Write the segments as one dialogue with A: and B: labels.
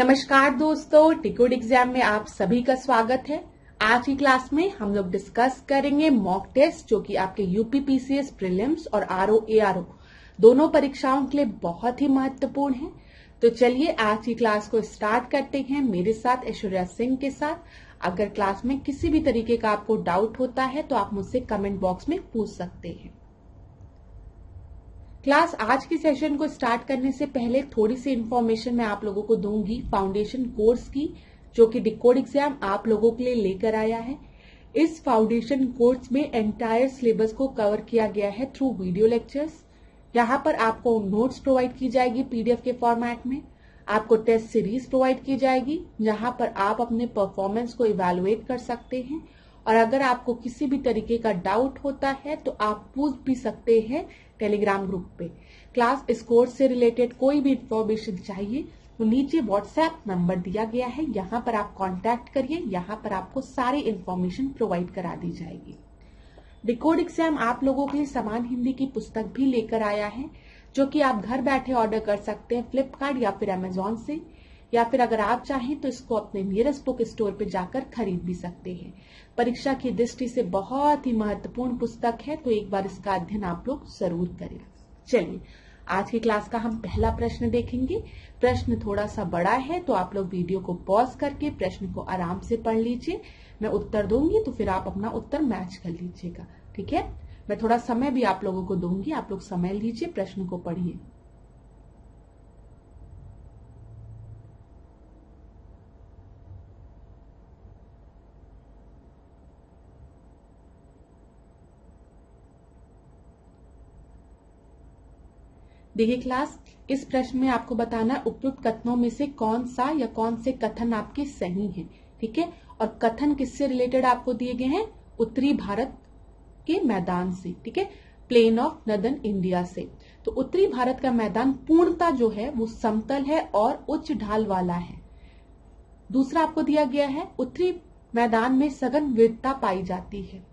A: नमस्कार दोस्तों, टिकोड एग्जाम में आप सभी का स्वागत है। आज की क्लास में हम लोग डिस्कस करेंगे मॉक टेस्ट जो कि आपके यूपी पीसीएस प्रीलिम्स और आरओ एआरओ दोनों परीक्षाओं के लिए बहुत ही महत्वपूर्ण है। तो चलिए आज की क्लास को स्टार्ट करते हैं मेरे साथ ऐश्वर्या सिंह के साथ। अगर क्लास में किसी भी तरीके का आपको डाउट होता है तो आप मुझसे कमेंट बॉक्स में पूछ सकते हैं। क्लास आज की सेशन को स्टार्ट करने से पहले थोड़ी सी इंफॉर्मेशन मैं आप लोगों को दूंगी फाउंडेशन कोर्स की, जो कि डिकोड एग्जाम आप लोगों के लिए लेकर आया है। इस फाउंडेशन कोर्स में एंटायर सिलेबस को कवर किया गया है थ्रू वीडियो लेक्चर्स। यहाँ पर आपको नोट्स प्रोवाइड की जाएगी पीडीएफ के फॉर्मेट में, आपको टेस्ट सीरीज प्रोवाइड की जाएगी जहां पर आप अपने परफॉर्मेंस को इवेलुएट कर सकते हैं। और अगर आपको किसी भी तरीके का डाउट होता है तो आप पूछ भी सकते हैं टेलीग्राम ग्रुप पे। क्लास इस कोर्स से रिलेटेड कोई भी इंफॉर्मेशन चाहिए तो नीचे व्हाट्सएप नंबर दिया गया है, यहाँ पर आप कांटेक्ट करिए, यहाँ पर आपको सारी इंफॉर्मेशन प्रोवाइड करा दी जाएगी। डिकोड एग्जाम आप लोगों के लिए समान हिंदी की पुस्तक भी लेकर आया है जो कि आप घर बैठे ऑर्डर कर सकते हैं फ्लिपकार्ट या फिर अमेजोन से, या फिर अगर आप चाहें तो इसको अपने नियरेस्ट बुक स्टोर पे जाकर खरीद भी सकते हैं। परीक्षा की दृष्टि से बहुत ही महत्वपूर्ण पुस्तक है, तो एक बार इसका अध्ययन आप लोग जरूर करें। चलिए आज की क्लास का हम पहला प्रश्न देखेंगे। प्रश्न थोड़ा सा बड़ा है तो आप लोग वीडियो को पॉज करके प्रश्न को आराम से पढ़ लीजिए। मैं उत्तर दूंगी तो फिर आप अपना उत्तर मैच कर लीजिएगा, ठीक है। मैं थोड़ा समय भी आप लोगों को दूंगी, आप लोग समय लीजिए, प्रश्न को पढ़िए। देखिए क्लास, इस प्रश्न में आपको बताना है उपयुक्त कथनों में से कौन सा या कौन से कथन आपके सही हैं, ठीक है। और कथन किससे रिलेटेड आपको दिए गए हैं? उत्तरी भारत के मैदान से, ठीक है, प्लेन ऑफ नदर्न इंडिया से। तो उत्तरी भारत का मैदान पूर्णता जो है वो समतल है और उच्च ढाल वाला है। दूसरा आपको दिया गया है उत्तरी मैदान में सघन विविधता पाई जाती है।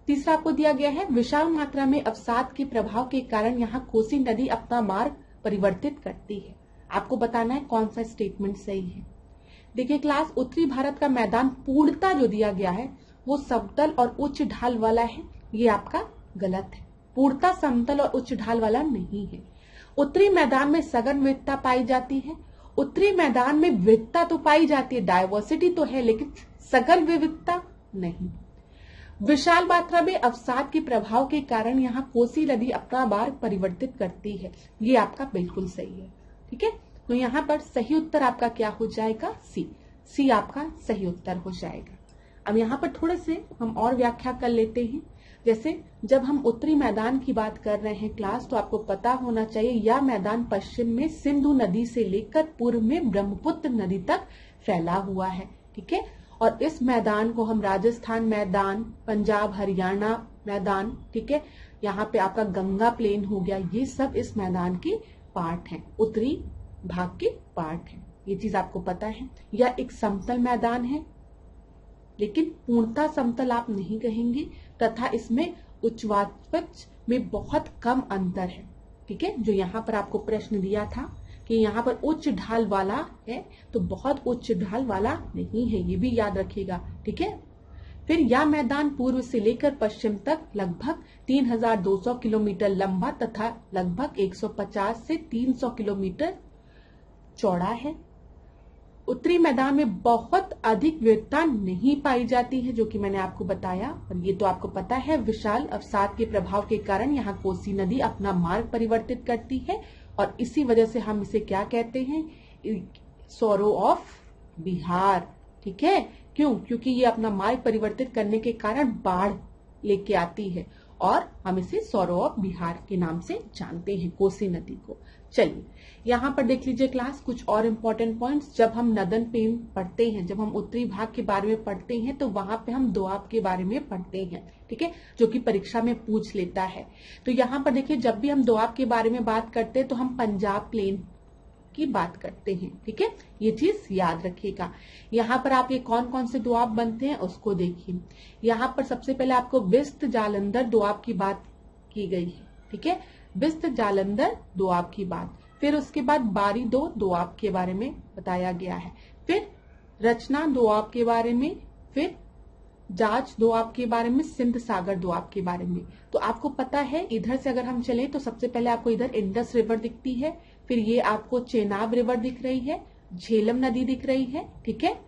A: तीसरा आपको दिया गया है विशाल मात्रा में अवसाद के प्रभाव के कारण यहाँ कोसी नदी अपना मार्ग परिवर्तित करती है। आपको बताना है कौन सा स्टेटमेंट सही है। देखिए क्लास, उत्तरी भारत का मैदान पूर्णता जो दिया गया है वो समतल और उच्च ढाल वाला है, ये आपका गलत है। पूर्णता समतल और उच्च ढाल वाला नहीं है। उत्तरी मैदान में सघन विविधता पाई जाती है। उत्तरी मैदान में विविधता तो पाई जाती है, डायवर्सिटी तो है, लेकिन सघन विविधता नहीं। विशाल मात्रा में अवसाद के प्रभाव के कारण यहाँ कोसी नदी अपना मार्ग परिवर्तित करती है, ये आपका बिल्कुल सही है, ठीक है। तो यहाँ पर सही उत्तर आपका क्या हो जाएगा? सी। सी आपका सही उत्तर हो जाएगा। अब यहाँ पर थोड़े से हम और व्याख्या कर लेते हैं। जैसे जब हम उत्तरी मैदान की बात कर रहे हैं क्लास, तो आपको पता होना चाहिए यह मैदान पश्चिम में सिंधु नदी से लेकर पूर्व में ब्रह्मपुत्र नदी तक फैला हुआ है, ठीक है। और इस मैदान को हम राजस्थान मैदान, पंजाब हरियाणा मैदान, ठीक है, यहाँ पे आपका गंगा प्लेन हो गया, ये सब इस मैदान के पार्ट हैं, उत्तरी भाग के पार्ट हैं। ये चीज आपको पता है। यह एक समतल मैदान है, लेकिन पूर्णता समतल आप नहीं कहेंगे, तथा इसमें उच्चवाच में बहुत कम अंतर है, ठीक है। जो यहाँ पर आपको प्रश्न दिया था कि यहाँ पर उच्च ढाल वाला है, तो बहुत उच्च ढाल वाला नहीं है, ये भी याद रखिएगा, ठीक है। फिर यह मैदान पूर्व से लेकर पश्चिम तक लगभग 3200 किलोमीटर लंबा तथा लगभग 150 से 300 किलोमीटर चौड़ा है। उत्तरी मैदान में बहुत अधिक विविधता नहीं पाई जाती है, जो कि मैंने आपको बताया, और ये तो आपको पता है। विशाल अवसाद के प्रभाव के कारण यहाँ कोसी नदी अपना मार्ग परिवर्तित करती है, और इसी वजह से हम इसे क्या कहते हैं? सौरो ऑफ बिहार, ठीक है। क्यों? क्योंकि ये अपना मार्ग परिवर्तित करने के कारण बाढ़ लेके आती है, और हम इसे सौरो ऑफ बिहार के नाम से जानते हैं, कोसी नदी को। चलिए यहाँ पर देख लीजिए क्लास, कुछ और इम्पोर्टेंट पॉइंट्स। जब हम नदन प्लेन पढ़ते हैं, जब हम उत्तरी भाग के बारे में पढ़ते हैं, तो वहां पे हम दोआब के बारे में पढ़ते हैं, ठीक है, जो कि परीक्षा में पूछ लेता है। तो यहाँ पर देखिए, जब भी हम दोआब के बारे में बात करते हैं तो हम पंजाब प्लेन की बात करते हैं, ठीक है, ये चीज याद रखिएगा। यहाँ पर आप ये कौन कौन से दोआब बनते हैं उसको देखिए। यहाँ पर सबसे पहले आपको बिस्त जालंधर दोआब की बात की गई है, ठीक है, बिस्त जालंधर दोआब की बात। फिर उसके बाद बारी दो दोआब के बारे में बताया गया है, फिर रचना दोआब के बारे में, फिर जाज दोआब के बारे में, सिंध सागर दोआब के बारे में। तो आपको पता है इधर से अगर हम चले तो सबसे पहले आपको इधर इंडस रिवर दिखती है, फिर ये आपको चेनाब रिवर दिख रही है, झेलम नदी दिख रही है, ठीक है,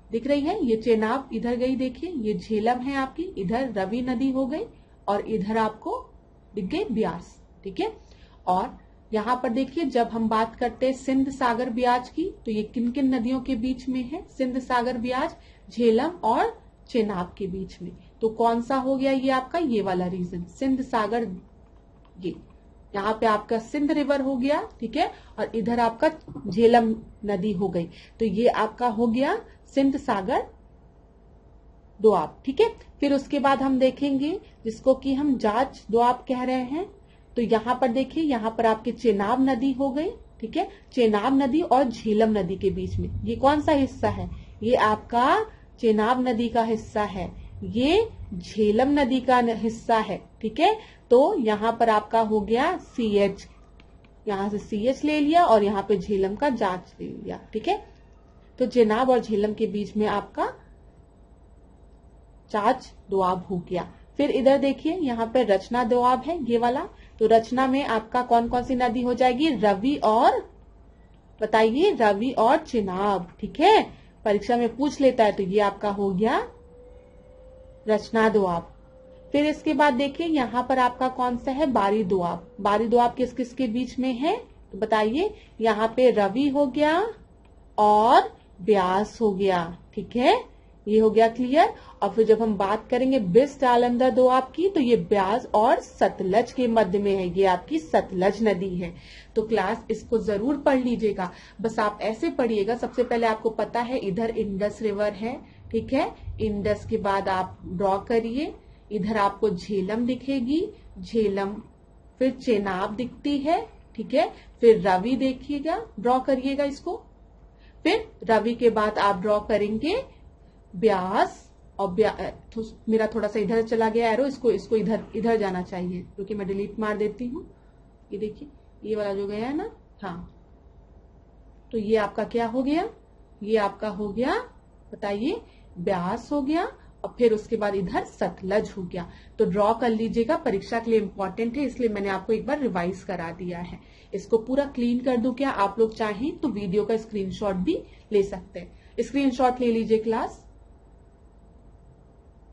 A: दिख रही है। ये चेनाब इधर गई, देखिए ये झेलम है आपकी, इधर रवि नदी हो गई और इधर आपको दिख गई ब्यास, ठीक है। और यहाँ पर देखिए जब हम बात करते हैं सिंध सागर ब्याज की, तो ये किन किन नदियों के बीच में है? सिंध सागर ब्याज झेलम और चेनाब के बीच में। तो कौन सा हो गया ये आपका ये वाला रीजन, सिंध सागर, ये यहाँ पे आपका सिंध रिवर हो गया, ठीक है, और इधर आपका झेलम नदी हो गई। तो ये आपका हो गया सिंध सागर दोआब, ठीक है। फिर उसके बाद हम देखेंगे जिसको कि हम जाज दोआब कह रहे हैं। तो यहाँ पर देखिए, यहाँ पर आपकी चेनाब नदी हो गई, ठीक है, चेनाब नदी और झेलम नदी के बीच में ये कौन सा हिस्सा है? ये आपका चेनाब नदी का हिस्सा है, ये झेलम नदी का हिस्सा है, ठीक है। तो यहाँ पर आपका हो गया CH, यहाँ से CH ले लिया और यहाँ पे झेलम का जांच ले लिया, ठीक है। तो चेनाब और झेलम के बीच में आपका जाज दोआब हो गया। फिर इधर देखिए यहाँ पे रचना दोआब है ये वाला। तो रचना में आपका कौन कौन सी नदी हो जाएगी? रवि और, बताइए, रवि और चेनाब, ठीक है, परीक्षा में पूछ लेता है। तो ये आपका हो गया रचना दोआब। फिर इसके बाद देखिए यहाँ पर आपका कौन सा है? बारी दोआब। बारी दोआब किस किस के बीच में है? तो बताइए, यहाँ पे रवि हो गया और ब्यास हो गया, ठीक है, ये हो गया क्लियर। और फिर जब हम बात करेंगे बिस्ट जालंधर दोआब की, तो ये ब्यास और सतलज के मध्य में है, ये आपकी सतलज नदी है। तो क्लास इसको जरूर पढ़ लीजिएगा। बस आप ऐसे पढ़िएगा, सबसे पहले आपको पता है इधर इंडस रिवर है, ठीक है, इंडस के बाद आप ड्रॉ करिए, इधर आपको झेलम दिखेगी, झेलम, फिर चेनाब दिखती है, ठीक है, फिर रवि देखिएगा, ड्रॉ करिएगा इसको, फिर रवि के बाद आप ड्रॉ करेंगे ब्यास, और मेरा थोड़ा सा इधर चला गया एरो, इसको इधर इधर जाना चाहिए, क्योंकि मैं डिलीट मार देती हूँ। ये देखिए ये वाला जो गया है ना, हाँ, तो ये आपका क्या हो गया? ये आपका हो गया, बताइए, ब्यास हो गया, और फिर उसके बाद इधर सतलज हो गया। तो ड्रॉ कर लीजिएगा, परीक्षा के लिए इंपॉर्टेंट है, इसलिए मैंने आपको एक बार रिवाइज करा दिया है। इसको पूरा क्लीन कर दूं क्या? आप लोग चाहें तो वीडियो का स्क्रीनशॉट भी ले सकते हैं। स्क्रीनशॉट ले लीजिए क्लास,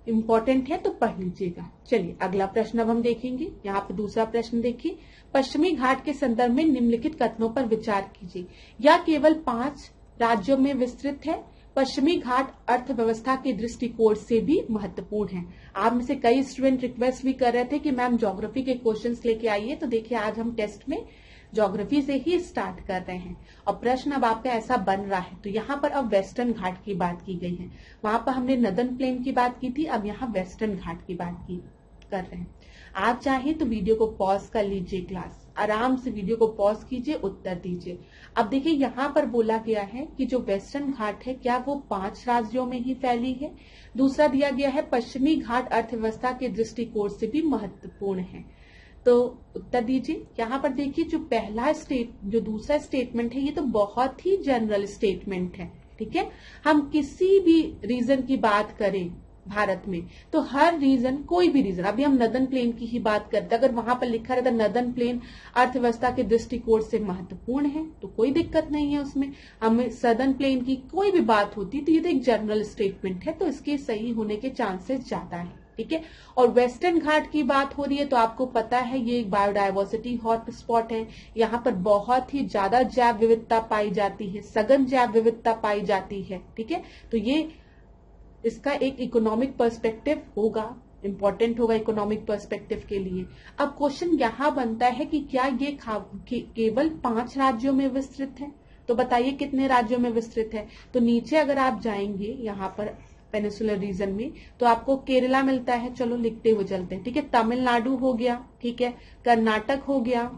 A: इंपॉर्टेंट है तो पढ़ लीजिएगा। चलिए अगला प्रश्न अब हम देखेंगे। यहाँ पे दूसरा प्रश्न देखिए, पश्चिमी घाट के संदर्भ में निम्नलिखित कथनों पर विचार कीजिए। यह केवल 5 राज्यों में विस्तृत है। पश्चिमी घाट अर्थव्यवस्था के दृष्टिकोण से भी महत्वपूर्ण है। आप में से कई स्टूडेंट रिक्वेस्ट भी कर रहे थे कि मैम ज्योग्राफी के क्वेश्चंस लेके आइए, तो देखिए आज हम टेस्ट में ज्योग्राफी से ही स्टार्ट कर रहे हैं और प्रश्न अब आपका ऐसा बन रहा है। तो यहाँ पर अब वेस्टर्न घाट की बात की गई है, वहां पर हमने नदन प्लेन की बात की थी, अब यहाँ वेस्टर्न घाट की बात कर रहे हैं। आप चाहें तो वीडियो को पॉज कर लीजिए, क्लास आराम से वीडियो को पॉज कीजिए, उत्तर दीजिए। अब देखिए यहाँ पर बोला गया है कि जो वेस्टर्न घाट है क्या वो 5 राज्यों में ही फैली है। दूसरा दिया गया है पश्चिमी घाट अर्थव्यवस्था के दृष्टिकोण से भी महत्वपूर्ण है। तो उत्तर दीजिए। यहाँ पर देखिए जो दूसरा स्टेटमेंट है ये तो बहुत ही जनरल स्टेटमेंट है, ठीक है। हम किसी भी रीजन की बात करें भारत में तो हर रीजन, कोई भी रीजन, अभी हम नदन प्लेन की ही बात करते हैं, अगर वहां पर लिखा रहता नदन प्लेन अर्थव्यवस्था के दृष्टिकोण से महत्वपूर्ण है तो कोई दिक्कत नहीं है उसमें। हमें सदर्न प्लेन की कोई भी बात होती है तो ये तो एक जनरल स्टेटमेंट है, तो इसके सही होने के चांसेस ज्यादा है, ठीक है। और वेस्टर्न घाट की बात हो रही है तो आपको पता है ये एक बायोडायवर्सिटी हॉट स्पॉट है। यहाँ पर बहुत ही ज्यादा जैव विविधता पाई जाती है, सघन जैव विविधता पाई जाती है, ठीक है। तो ये इसका एक इकोनॉमिक पर्सपेक्टिव होगा, इंपॉर्टेंट होगा इकोनॉमिक पर्सपेक्टिव के लिए। अब क्वेश्चन यहाँ बनता है कि क्या ये केवल 5 राज्यों में विस्तृत है? तो बताइए कितने राज्यों में विस्तृत है। तो नीचे अगर आप जाएंगे यहाँ पर पेनिसुलर रीजन में तो आपको केरला मिलता है, चलो लिखते हुए चलते हैं, ठीक है। तमिलनाडु हो गया, ठीक है, कर्नाटक हो गया,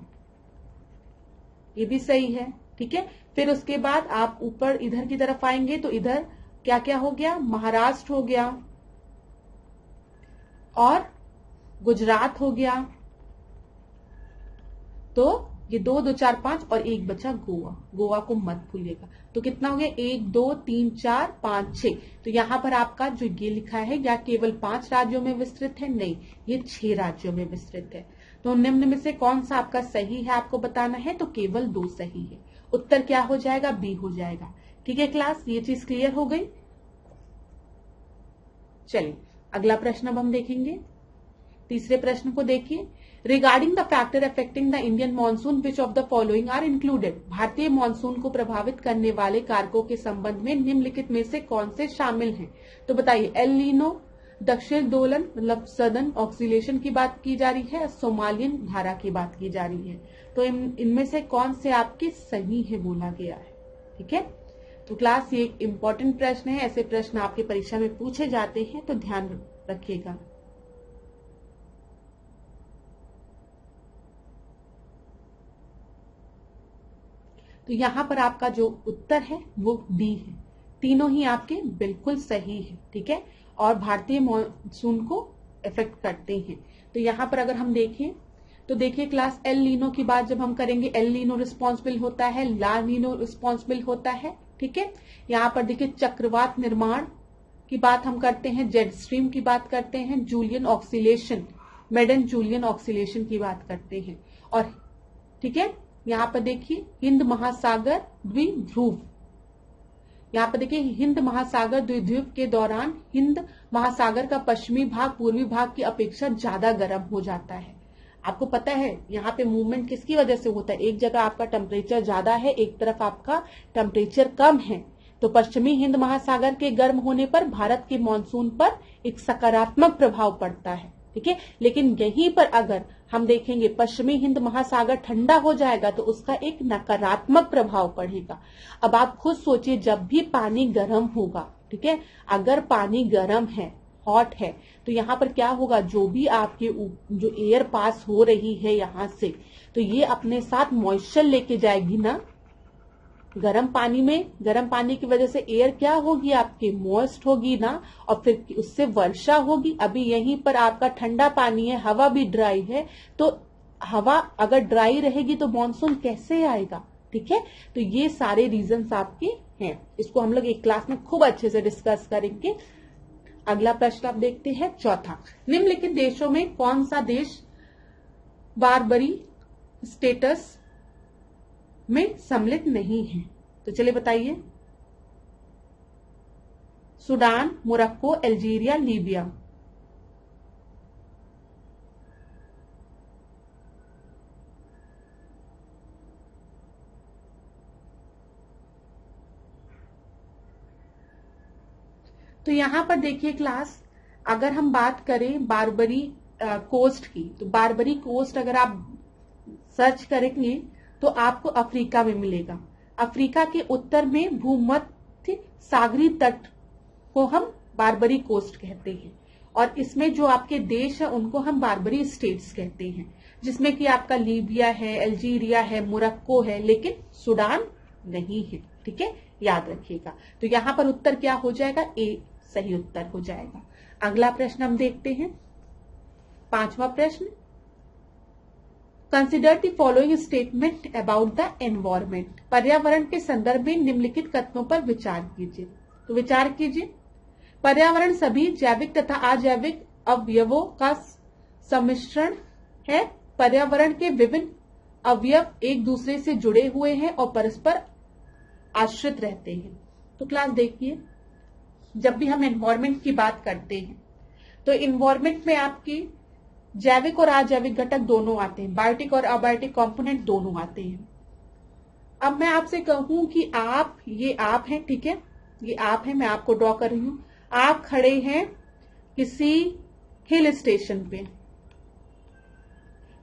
A: ये भी सही है, ठीक है। फिर उसके बाद आप ऊपर इधर की तरफ आएंगे तो इधर क्या क्या हो गया? महाराष्ट्र हो गया और गुजरात हो गया। तो ये 2 2 4 5 और एक बचा गोवा, गोवा को मत भूलिएगा। तो कितना हो गया 1 2 3 4 5 6। तो यहाँ पर आपका जो ये लिखा है या केवल 5 राज्यों में विस्तृत है, नहीं ये 6 राज्यों में विस्तृत है। तो निम्न में से कौन सा आपका सही है आपको बताना है, तो केवल 2 सही है। उत्तर क्या हो जाएगा, बी हो जाएगा। ठीक है क्लास, ये चीज क्लियर हो गई। चलिए अगला प्रश्न अब हम देखेंगे। तीसरे प्रश्न को देखिए, regarding the factor affecting the Indian monsoon which of the following are included. भारतीय मानसून को प्रभावित करने वाले कारकों के संबंध में निम्नलिखित में से कौन से शामिल हैं। तो बताइए, एल नीनो, दक्षिण दोलन मतलब सदर्न ऑक्सीलेशन की बात की जा रही है, सोमालियन धारा की बात की जा रही है। तो इनमें से कौन से आपके सही है बोला गया है। ठीक है, तो क्लास ये एक इंपॉर्टेंट प्रश्न है, ऐसे प्रश्न आपकी परीक्षा में पूछे जाते हैं तो ध्यान रखिएगा। तो यहां पर आपका जो उत्तर है वो डी है, तीनों ही आपके बिल्कुल सही है। ठीक है, और भारतीय मॉनसून को इफेक्ट करते हैं। तो यहां पर अगर हम देखें तो देखिए क्लास, एल नीनो की बात जब हम करेंगे, एल नीनो रिस्पॉन्सिबल होता है, ला नीनो रिस्पॉन्सिबल होता है। ठीक है, यहाँ पर देखिए चक्रवात निर्माण की बात हम करते हैं, जेट स्ट्रीम की बात करते हैं, Julian oscillation, Madden Julian oscillation की बात करते हैं। और ठीक है, यहाँ पर देखिए हिंद महासागर द्विध्रुव, यहाँ पर देखिए हिंद महासागर द्विध्रुव के दौरान हिंद महासागर का पश्चिमी भाग पूर्वी भाग की अपेक्षा ज्यादा गर्म हो जाता है। आपको पता है यहाँ पे मूवमेंट किसकी वजह से होता है, एक जगह आपका टेम्परेचर ज्यादा है, एक तरफ आपका टेम्परेचर कम है। तो पश्चिमी हिंद महासागर के गर्म होने पर भारत के मानसून पर एक सकारात्मक प्रभाव पड़ता है। ठीक है, लेकिन यहीं पर अगर हम देखेंगे पश्चिमी हिंद महासागर ठंडा हो जाएगा तो उसका एक नकारात्मक प्रभाव पड़ेगा। अब आप खुद सोचिए, जब भी पानी गर्म होगा, ठीक है, अगर पानी गर्म है, हॉट है, तो यहाँ पर क्या होगा, जो भी आपके जो एयर पास हो रही है यहाँ से, तो ये अपने साथ मॉइस्चर लेके जाएगी ना गर्म पानी में। गर्म पानी की वजह से एयर क्या होगी आपकी, मॉइस्ट होगी ना, और फिर उससे वर्षा होगी। अभी यहीं पर आपका ठंडा पानी है, हवा भी ड्राई है, तो हवा अगर ड्राई रहेगी तो मॉनसून कैसे आएगा। ठीक है, तो ये सारे रीजंस आपके हैं, इसको हम लोग एक क्लास में खूब अच्छे से डिस्कस करेंगे। अगला प्रश्न आप देखते हैं, चौथा, निम्नलिखित देशों में कौन सा देश बारबरी स्टेटस में सम्मिलित नहीं है। तो चलिए बताइए, सूडान, मोरक्को, अल्जीरिया, लीबिया। तो यहां पर देखिए क्लास, अगर हम बात करें बारबरी कोस्ट की, तो बारबरी कोस्ट अगर आप सर्च करेंगे तो आपको अफ्रीका में मिलेगा। अफ्रीका के उत्तर में भूमध्य सागरीय तट को हम बारबरी कोस्ट कहते हैं, और इसमें जो आपके देश है उनको हम बारबरी स्टेट्स कहते हैं, जिसमें कि आपका लीबिया है, अल्जीरिया है, मोरक्को है, लेकिन सूडान नहीं है। ठीक है, याद रखिएगा। तो यहां पर उत्तर क्या हो जाएगा, ए सही उत्तर हो जाएगा। अगला प्रश्न हम देखते हैं, पांचवा प्रश्न, consider the following statement about the environment. पर्यावरण के संदर्भ में निम्नलिखित कथनों पर विचार कीजिए। तो विचार कीजिए, पर्यावरण सभी जैविक तथा अजैविक अवयवों का सम्मिश्रण है। पर्यावरण के विभिन्न अवयव एक दूसरे से जुड़े हुए हैं और परस्पर आश्रित रहते हैं। तो क्लास देखिए, जब भी हम एनवायरमेंट की बात करते हैं तो एनवायरमेंट में आपकी जैविक और अजैविक घटक दोनों आते हैं, बायोटिक और अबायोटिक कंपोनेंट दोनों आते हैं। अब मैं आपसे कहूं कि आप, ये आप हैं, ठीक है, ये आप हैं, मैं आपको ड्रॉ कर रही हूं, आप खड़े हैं किसी हिल स्टेशन पे,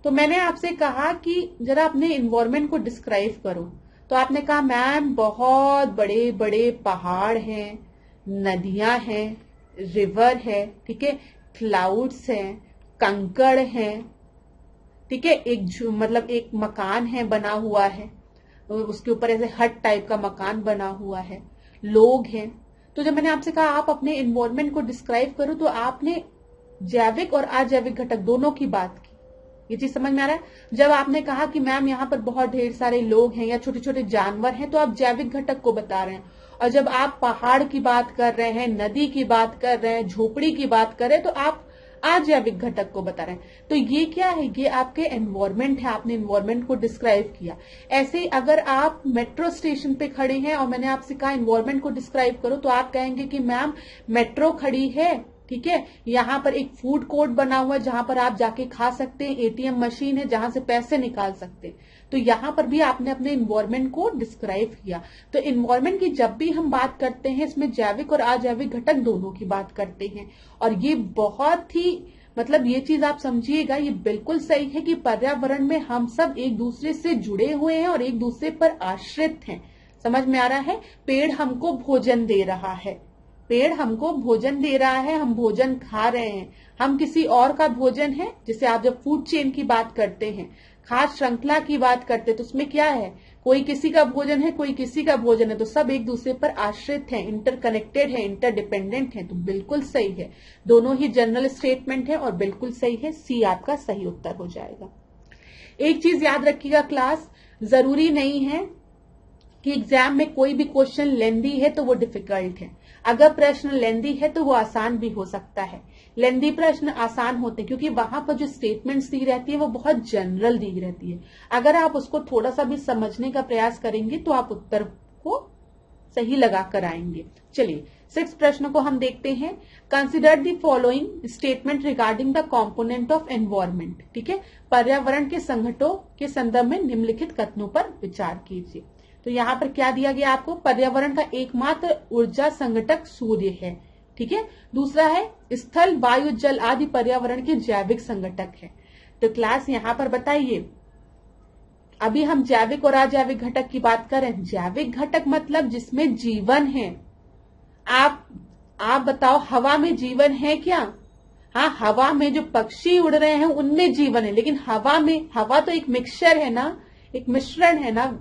A: तो मैंने आपसे कहा कि जरा अपने एनवायरमेंट को डिस्क्राइब करो। तो आपने कहा मैम बहुत बड़े बड़े पहाड़ हैं, नदियां हैं, रिवर है, ठीक है, क्लाउड्स हैं, कंकड़ हैं, ठीक है, मतलब एक मकान है बना हुआ है, उसके ऊपर ऐसे हट टाइप का मकान बना हुआ है, लोग हैं। तो जब मैंने आपसे कहा आप अपने एनवायरमेंट को डिस्क्राइब करो, तो आपने जैविक और अजैविक घटक दोनों की बात की। ये चीज समझ में आ रहा है। जब आपने कहा कि मैम यहाँ पर बहुत ढेर सारे लोग हैं या छोटे छोटे जानवर हैं, तो आप जैविक घटक को बता रहे हैं। और जब आप पहाड़ की बात कर रहे हैं, नदी की बात कर रहे हैं, झोपड़ी की बात कर रहे हैं, तो आप अजैविक घटक को बता रहे हैं। तो ये क्या है, ये आपके एनवायरमेंट है, आपने एनवायरमेंट को डिस्क्राइब किया। ऐसे ही अगर आप मेट्रो स्टेशन पे खड़े हैं और मैंने आपसे कहा एनवायरमेंट को डिस्क्राइब करो, तो आप कहेंगे कि मैम मेट्रो खड़ी है, ठीक है, यहाँ पर एक फूड कोर्ट बना हुआ है जहां पर आप जाके खा सकते हैं, एटीएम मशीन है जहां से पैसे निकाल सकते हैं। तो यहाँ पर भी आपने अपने इन्वायरमेंट को डिस्क्राइब किया। तो इन्वायरमेंट की जब भी हम बात करते हैं, इसमें जैविक और अजैविक घटक दोनों की बात करते हैं। और ये बहुत ही मतलब ये चीज आप समझिएगा, ये बिल्कुल सही है कि पर्यावरण में हम सब एक दूसरे से जुड़े हुए हैं और एक दूसरे पर आश्रित हैं। समझ में आ रहा है। पेड़ हमको भोजन दे रहा है, पेड़ हमको भोजन दे रहा है, हम भोजन खा रहे हैं, हम किसी और का भोजन है। जैसे आप जब फूड चेन की बात करते हैं, खाद्य श्रृंखला की बात करते हैं, तो उसमें क्या है, कोई किसी का भोजन है, कोई किसी का भोजन है, तो सब एक दूसरे पर आश्रित हैं, इंटरकनेक्टेड है, इंटरडिपेंडेंट है। तो बिल्कुल सही है, दोनों ही जनरल स्टेटमेंट है और बिल्कुल सही है। सी आपका सही उत्तर हो जाएगा। एक चीज याद रखिएगा क्लास, जरूरी नहीं है कि एग्जाम में कोई भी क्वेश्चन लेंदी है तो वो डिफिकल्ट है। अगर प्रश्न लेंदी है तो वो आसान भी हो सकता है। लेंदी प्रश्न आसान होते हैं क्योंकि वहां पर जो स्टेटमेंट्स दी रहती है वो बहुत जनरल दी रहती है। अगर आप उसको थोड़ा सा भी समझने का प्रयास करेंगे तो आप उत्तर को सही लगा कर आएंगे। चलिए 6 प्रश्न को हम देखते हैं। Consider the following statement regarding the component of environment. ठीक है, पर्यावरण के संघटकों के संदर्भ में निम्नलिखित कथनों पर विचार कीजिए। तो यहाँ पर क्या दिया गया आपको, पर्यावरण का एकमात्र ऊर्जा संघटक सूर्य है। ठीक है, दूसरा है स्थल, वायु, जल आदि पर्यावरण के जैविक संघटक है। तो क्लास यहाँ पर बताइए, अभी हम जैविक और अजैविक घटक की बात कर रहे हैं। जैविक घटक मतलब जिसमें जीवन है। आप बताओ, हवा में जीवन है क्या? हाँ, हवा में जो पक्षी उड़ रहे हैं उनमें जीवन है, लेकिन हवा तो एक मिक्सचर है ना, एक मिश्रण है ना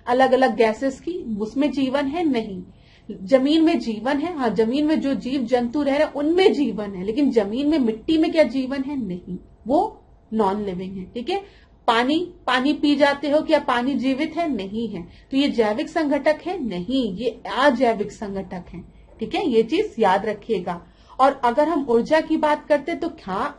A: अलग अलग गैसेस की, उसमें जीवन है नहीं। जमीन में जीवन है, हाँ, जमीन में जो जीव जंतु रह रहे हैं उनमें जीवन है, लेकिन जमीन में मिट्टी में क्या जीवन है? नहीं, वो नॉन लिविंग है। ठीक है, पानी पी जाते हो, क्या पानी जीवित है? नहीं है। तो ये जैविक संघटक है? नहीं, ये अजैविक संघटक है। ठीक है, ये चीज याद रखिएगा। और अगर हम ऊर्जा की बात करते तो हाँ,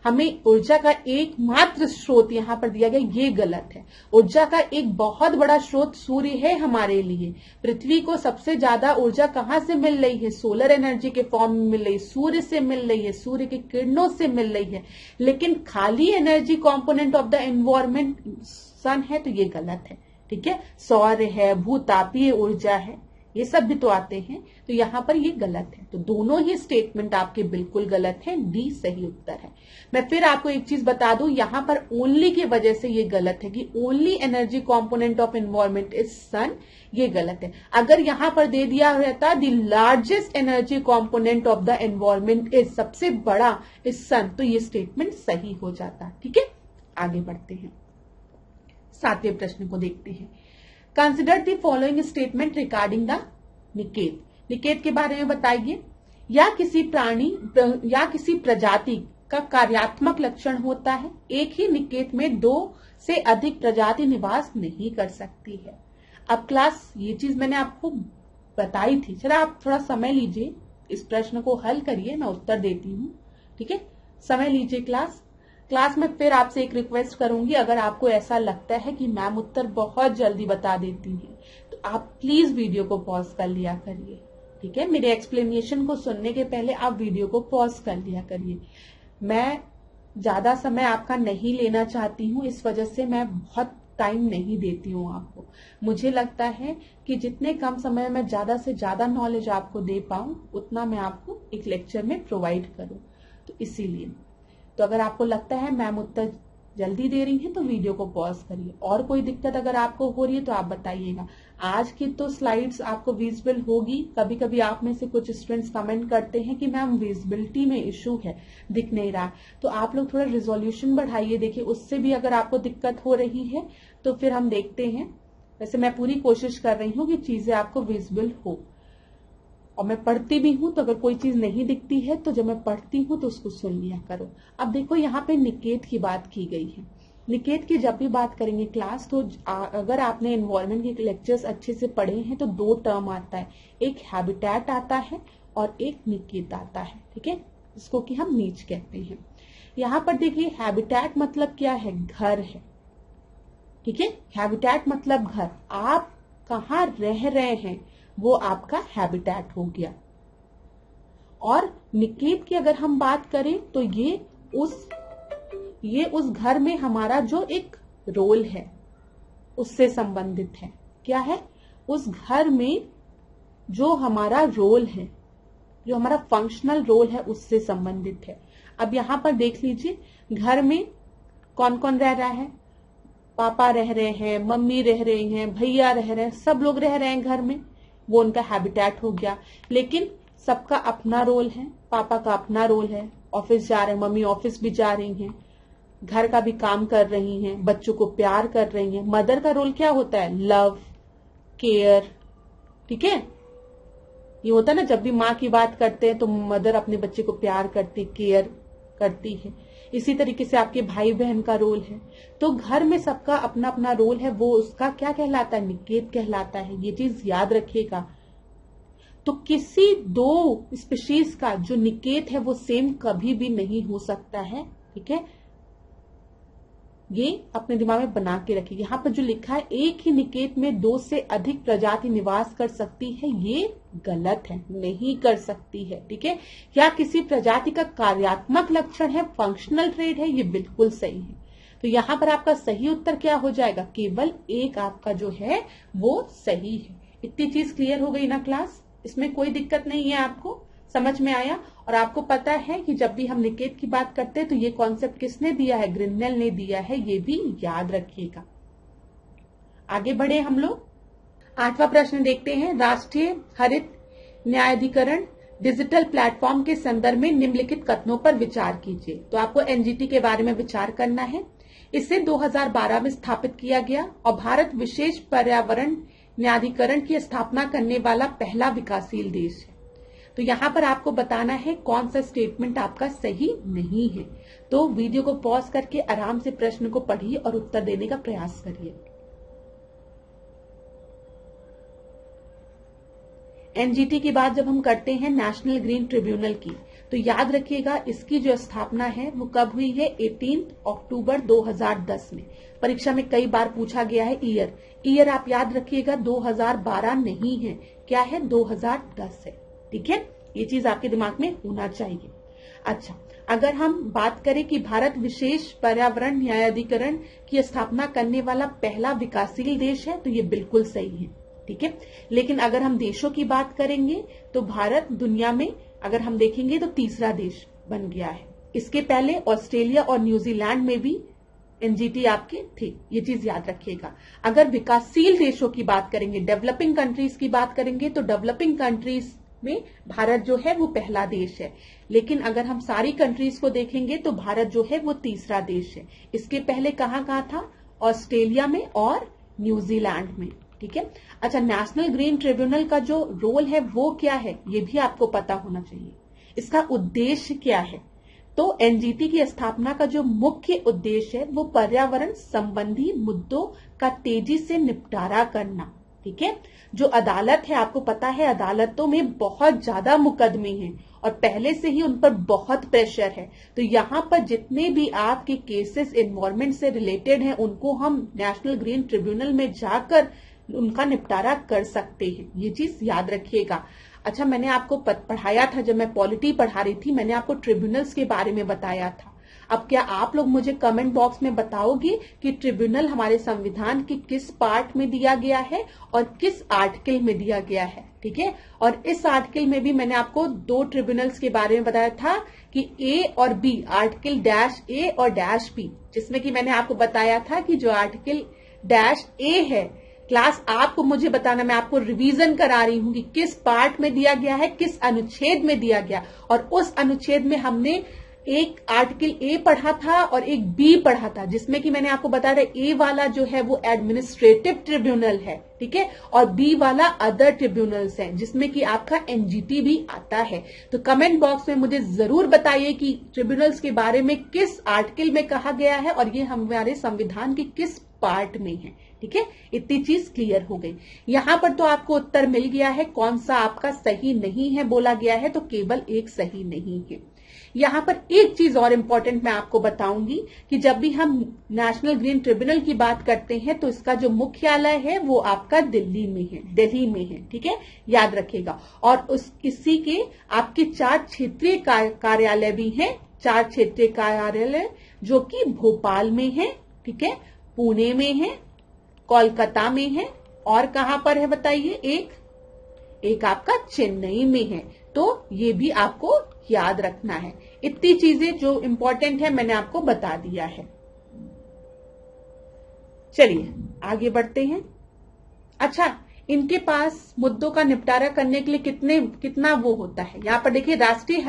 A: हमें ऊर्जा का एकमात्र स्रोत यहाँ पर दिया गया, ये गलत है। ऊर्जा का एक बहुत बड़ा स्रोत सूर्य है हमारे लिए। पृथ्वी को सबसे ज्यादा ऊर्जा कहाँ से मिल रही है? सोलर एनर्जी के फॉर्म में मिल रही है, सूर्य से मिल रही है, सूर्य की किरणों से मिल रही है। लेकिन खाली energy component of the environment sun है, तो ये गलत है। ठीक है, सौर है, भूतापीय ऊर्जा है, ये सब भी तो आते हैं, तो यहाँ पर ये गलत है। तो दोनों ही स्टेटमेंट आपके बिल्कुल गलत है, डी सही उत्तर है। मैं फिर आपको एक चीज बता दूं, यहाँ पर ओनली की वजह से ये गलत है कि only energy component of environment is sun, ये गलत है। अगर यहाँ पर दे दिया रहता the largest energy component of the environment is, सबसे बड़ा इज सन, तो ये स्टेटमेंट सही हो जाता। ठीक है, आगे बढ़ते हैं, 7वें प्रश्न को देखते हैं। Consider the following statement regarding the निकेत। निकेत के बारे में बताइए। या किसी प्राणी या किसी प्रजाति का कार्यात्मक लक्षण होता है, एक ही निकेत में 2 से अधिक प्रजाति निवास नहीं कर सकती है। अब क्लास ये चीज मैंने आपको बताई थी, चला आप थोड़ा समय लीजिए, इस प्रश्न को हल करिए, मैं उत्तर देती हूँ। ठीक है, समय लीजिए क्लास में फिर आपसे एक रिक्वेस्ट करूंगी, अगर आपको ऐसा लगता है कि मैम उत्तर बहुत जल्दी बता देती है, तो आप प्लीज वीडियो को पॉज कर लिया करिए। ठीक है, मेरे एक्सप्लेनेशन को सुनने के पहले आप वीडियो को पॉज कर लिया करिए। मैं ज्यादा समय आपका नहीं लेना चाहती हूँ, इस वजह से मैं बहुत टाइम नहीं देती हूँ आपको। मुझे लगता है कि जितने कम समय में ज्यादा से ज्यादा नॉलेज आपको दे पाऊं, उतना मैं आपको एक लेक्चर में प्रोवाइड करूं। तो इसीलिए तो अगर आपको लगता है मैम उत्तर जल्दी दे रही है तो वीडियो को पॉज करिए। और कोई दिक्कत अगर आपको हो रही है तो आप बताइएगा। आज की तो स्लाइड्स आपको विजिबल होगी। कभी कभी आप में से कुछ स्टूडेंट्स कमेंट करते हैं कि मैम विजिबिलिटी में इशू है, दिख नहीं रहा, तो आप लोग थोड़ा रिजोल्यूशन बढ़ाइए। देखिए, उससे भी अगर आपको दिक्कत हो रही है तो फिर हम देखते हैं। वैसे मैं पूरी कोशिश कर रही हूँ कि चीजें आपको विजिबल हो। और मैं पढ़ती भी हूं, तो अगर कोई चीज नहीं दिखती है तो जब मैं पढ़ती हूं तो उसको सुन लिया करो। अब देखो यहाँ पे निकेत की बात की गई है। निकेत की जब भी बात करेंगे क्लास, तो अगर आपने एनवायरमेंट के लेक्चर्स अच्छे से पढ़े हैं तो दो टर्म आता है, एक हैबिटेट आता है और एक निकेत आता है, ठीक है, जिसको कि हम नीच कहते हैं। यहाँ पर देखिए हैबिटेट मतलब क्या है, घर है, ठीक है, हैबिटेट मतलब घर, आप कहाँ रह रहे हैं वो आपका हैबिटेट हो गया। और निकेत की अगर हम बात करें तो ये उस घर में हमारा जो एक रोल है उससे संबंधित है। क्या है, उस घर में जो हमारा रोल है, जो हमारा फंक्शनल रोल है उससे संबंधित है। अब यहां पर देख लीजिए, घर में कौन कौन रह रहा है, पापा रह रहे हैं, मम्मी रह रहे हैं, भैया रह रहे हैं, सब लोग रह रहे हैं घर में, वो उनका हैबिटेट हो गया। लेकिन सबका अपना रोल है, पापा का अपना रोल है, ऑफिस जा रहे हैं, मम्मी ऑफिस भी जा रही हैं, घर का भी काम कर रही हैं, बच्चों को प्यार कर रही हैं। मदर का रोल क्या होता है, लव, केयर, ठीक है, ये होता है ना, जब भी माँ की बात करते हैं तो मदर अपने बच्चे को प्यार करती, केयर करती है। इसी तरीके से आपके भाई बहन का रोल है। तो घर में सबका अपना अपना रोल है, वो उसका क्या कहलाता है, निकेत कहलाता है। ये चीज याद रखिएगा। तो किसी दो स्पीशीज का जो निकेत है वो सेम कभी भी नहीं हो सकता है, ठीक है, ये अपने दिमाग में बना के रखिए। यहाँ पर जो लिखा है एक ही निकेत में दो से अधिक प्रजाति निवास कर सकती है, ये गलत है, नहीं कर सकती है, ठीक है। या किसी प्रजाति का कार्यात्मक लक्षण है, फंक्शनल ट्रेड है, ये बिल्कुल सही है। तो यहाँ पर आपका सही उत्तर क्या हो जाएगा, केवल एक आपका जो है वो सही है। इतनी चीज क्लियर हो गई ना क्लास, इसमें कोई दिक्कत नहीं है, आपको समझ में आया। और आपको पता है कि जब भी हम निकेत की बात करते हैं तो ये कॉन्सेप्ट किसने दिया है, ग्रिंडेल ने दिया है, ये भी याद रखिएगा। आगे बढ़े हम लोग, 8वां प्रश्न देखते हैं। राष्ट्रीय हरित न्यायाधिकरण डिजिटल प्लेटफॉर्म के संदर्भ में निम्नलिखित कथनों पर विचार कीजिए। तो आपको एनजीटी के बारे में विचार करना है। इसे 2012 में स्थापित किया गया और भारत विशेष पर्यावरण न्यायाधिकरण की स्थापना करने वाला पहला विकासशील देश है। तो यहाँ पर आपको बताना है कौन सा स्टेटमेंट आपका सही नहीं है। तो वीडियो को पॉज करके आराम से प्रश्न को पढ़िए और उत्तर देने का प्रयास करिए। एनजीटी की बात जब हम करते हैं नेशनल ग्रीन ट्रिब्यूनल की, तो याद रखिएगा इसकी जो स्थापना है वो कब हुई है, 18 अक्टूबर 2010 में। परीक्षा में कई बार पूछा गया है ईयर आप याद रखिएगा, 2012 नहीं है, क्या है, 2010 है, ठीक है, ये चीज आपके दिमाग में होना चाहिए। अच्छा, अगर हम बात करें कि भारत विशेष पर्यावरण न्यायाधिकरण की स्थापना करने वाला पहला विकासशील देश है, तो ये बिल्कुल सही है, ठीक है। लेकिन अगर हम देशों की बात करेंगे तो भारत दुनिया में अगर हम देखेंगे तो तीसरा देश बन गया है। इसके पहले ऑस्ट्रेलिया और न्यूजीलैंड में भी एनजीटी आपके थे, ये चीज याद रखिएगा। अगर विकासशील देशों की बात करेंगे, डेवलपिंग कंट्रीज की बात करेंगे, तो डेवलपिंग कंट्रीज में भारत जो है वो पहला देश है। लेकिन अगर हम सारी कंट्रीज को देखेंगे तो भारत जो है वो तीसरा देश है। इसके पहले कहाँ था, ऑस्ट्रेलिया में और न्यूजीलैंड में, ठीक है। अच्छा, नेशनल ग्रीन ट्रिब्यूनल का जो रोल है वो क्या है, ये भी आपको पता होना चाहिए। इसका उद्देश्य क्या है, तो एनजीटी की स्थापना का जो मुख्य उद्देश्य है वो पर्यावरण संबंधी मुद्दों का तेजी से निपटारा करना, ठीक है। जो अदालत है, आपको पता है अदालतों में बहुत ज्यादा मुकदमे हैं और पहले से ही उन पर बहुत प्रेशर है। तो यहाँ पर जितने भी आपके केसेस एनवायरमेंट से रिलेटेड हैं उनको हम नेशनल ग्रीन ट्रिब्यूनल में जाकर उनका निपटारा कर सकते हैं, ये चीज याद रखिएगा। अच्छा, मैंने आपको पढ़ाया था, जब मैं पॉलिटी पढ़ा रही थी मैंने आपको ट्रिब्यूनल्स के बारे में बताया था। अब क्या आप लोग मुझे कमेंट बॉक्स में बताओगे कि ट्रिब्यूनल हमारे संविधान के किस पार्ट में दिया गया है और किस आर्टिकल में दिया गया है, ठीक है। और इस आर्टिकल में भी मैंने आपको 2 ट्रिब्यूनल्स के बारे में बताया था कि ए और बी, आर्टिकल डैश ए और डैश बी, जिसमें कि मैंने आपको बताया था कि जो आर्टिकल डैश ए है, क्लास आपको मुझे बताना, मैं आपको रिवीजन करा रही हूं कि किस पार्ट में दिया गया है, किस अनुच्छेद में दिया गया, और उस अनुच्छेद में हमने एक आर्टिकल ए पढ़ा था और एक बी पढ़ा था, जिसमें कि मैंने आपको बताया था ए वाला जो है वो एडमिनिस्ट्रेटिव ट्रिब्यूनल है, ठीक है, और बी वाला अदर ट्रिब्यूनल्स है, जिसमें कि आपका एनजीटी भी आता है। तो कमेंट बॉक्स में मुझे जरूर बताइए कि ट्रिब्यूनल्स के बारे में किस आर्टिकल में कहा गया है और ये हमारे संविधान के किस पार्ट में है, ठीक है। इतनी चीज क्लियर हो गई। यहां पर तो आपको उत्तर मिल गया है, कौन सा आपका सही नहीं है बोला गया है, तो केवल एक सही नहीं है। यहां पर एक चीज और इंपॉर्टेंट मैं आपको बताऊंगी कि जब भी हम नेशनल ग्रीन ट्रिब्यूनल की बात करते हैं तो इसका जो मुख्यालय है वो आपका दिल्ली में है, ठीक है, याद रखेगा। और इसी के आपके 4 क्षेत्रीय कार्यालय भी हैं, 4 क्षेत्रीय कार्यालय जो कि भोपाल में है, ठीक है, पुणे में है, कोलकाता में है, और कहां पर है बताइए, एक आपका चेन्नई में है। तो ये भी आपको याद रखना है। इतनी चीजें जो इंपॉर्टेंट है मैंने आपको बता दिया है। चलिए आगे बढ़ते हैं। अच्छा, इनके पास मुद्दों का निपटारा करने के लिए कितना वो होता है, यहां पर देखिए राष्ट्रीय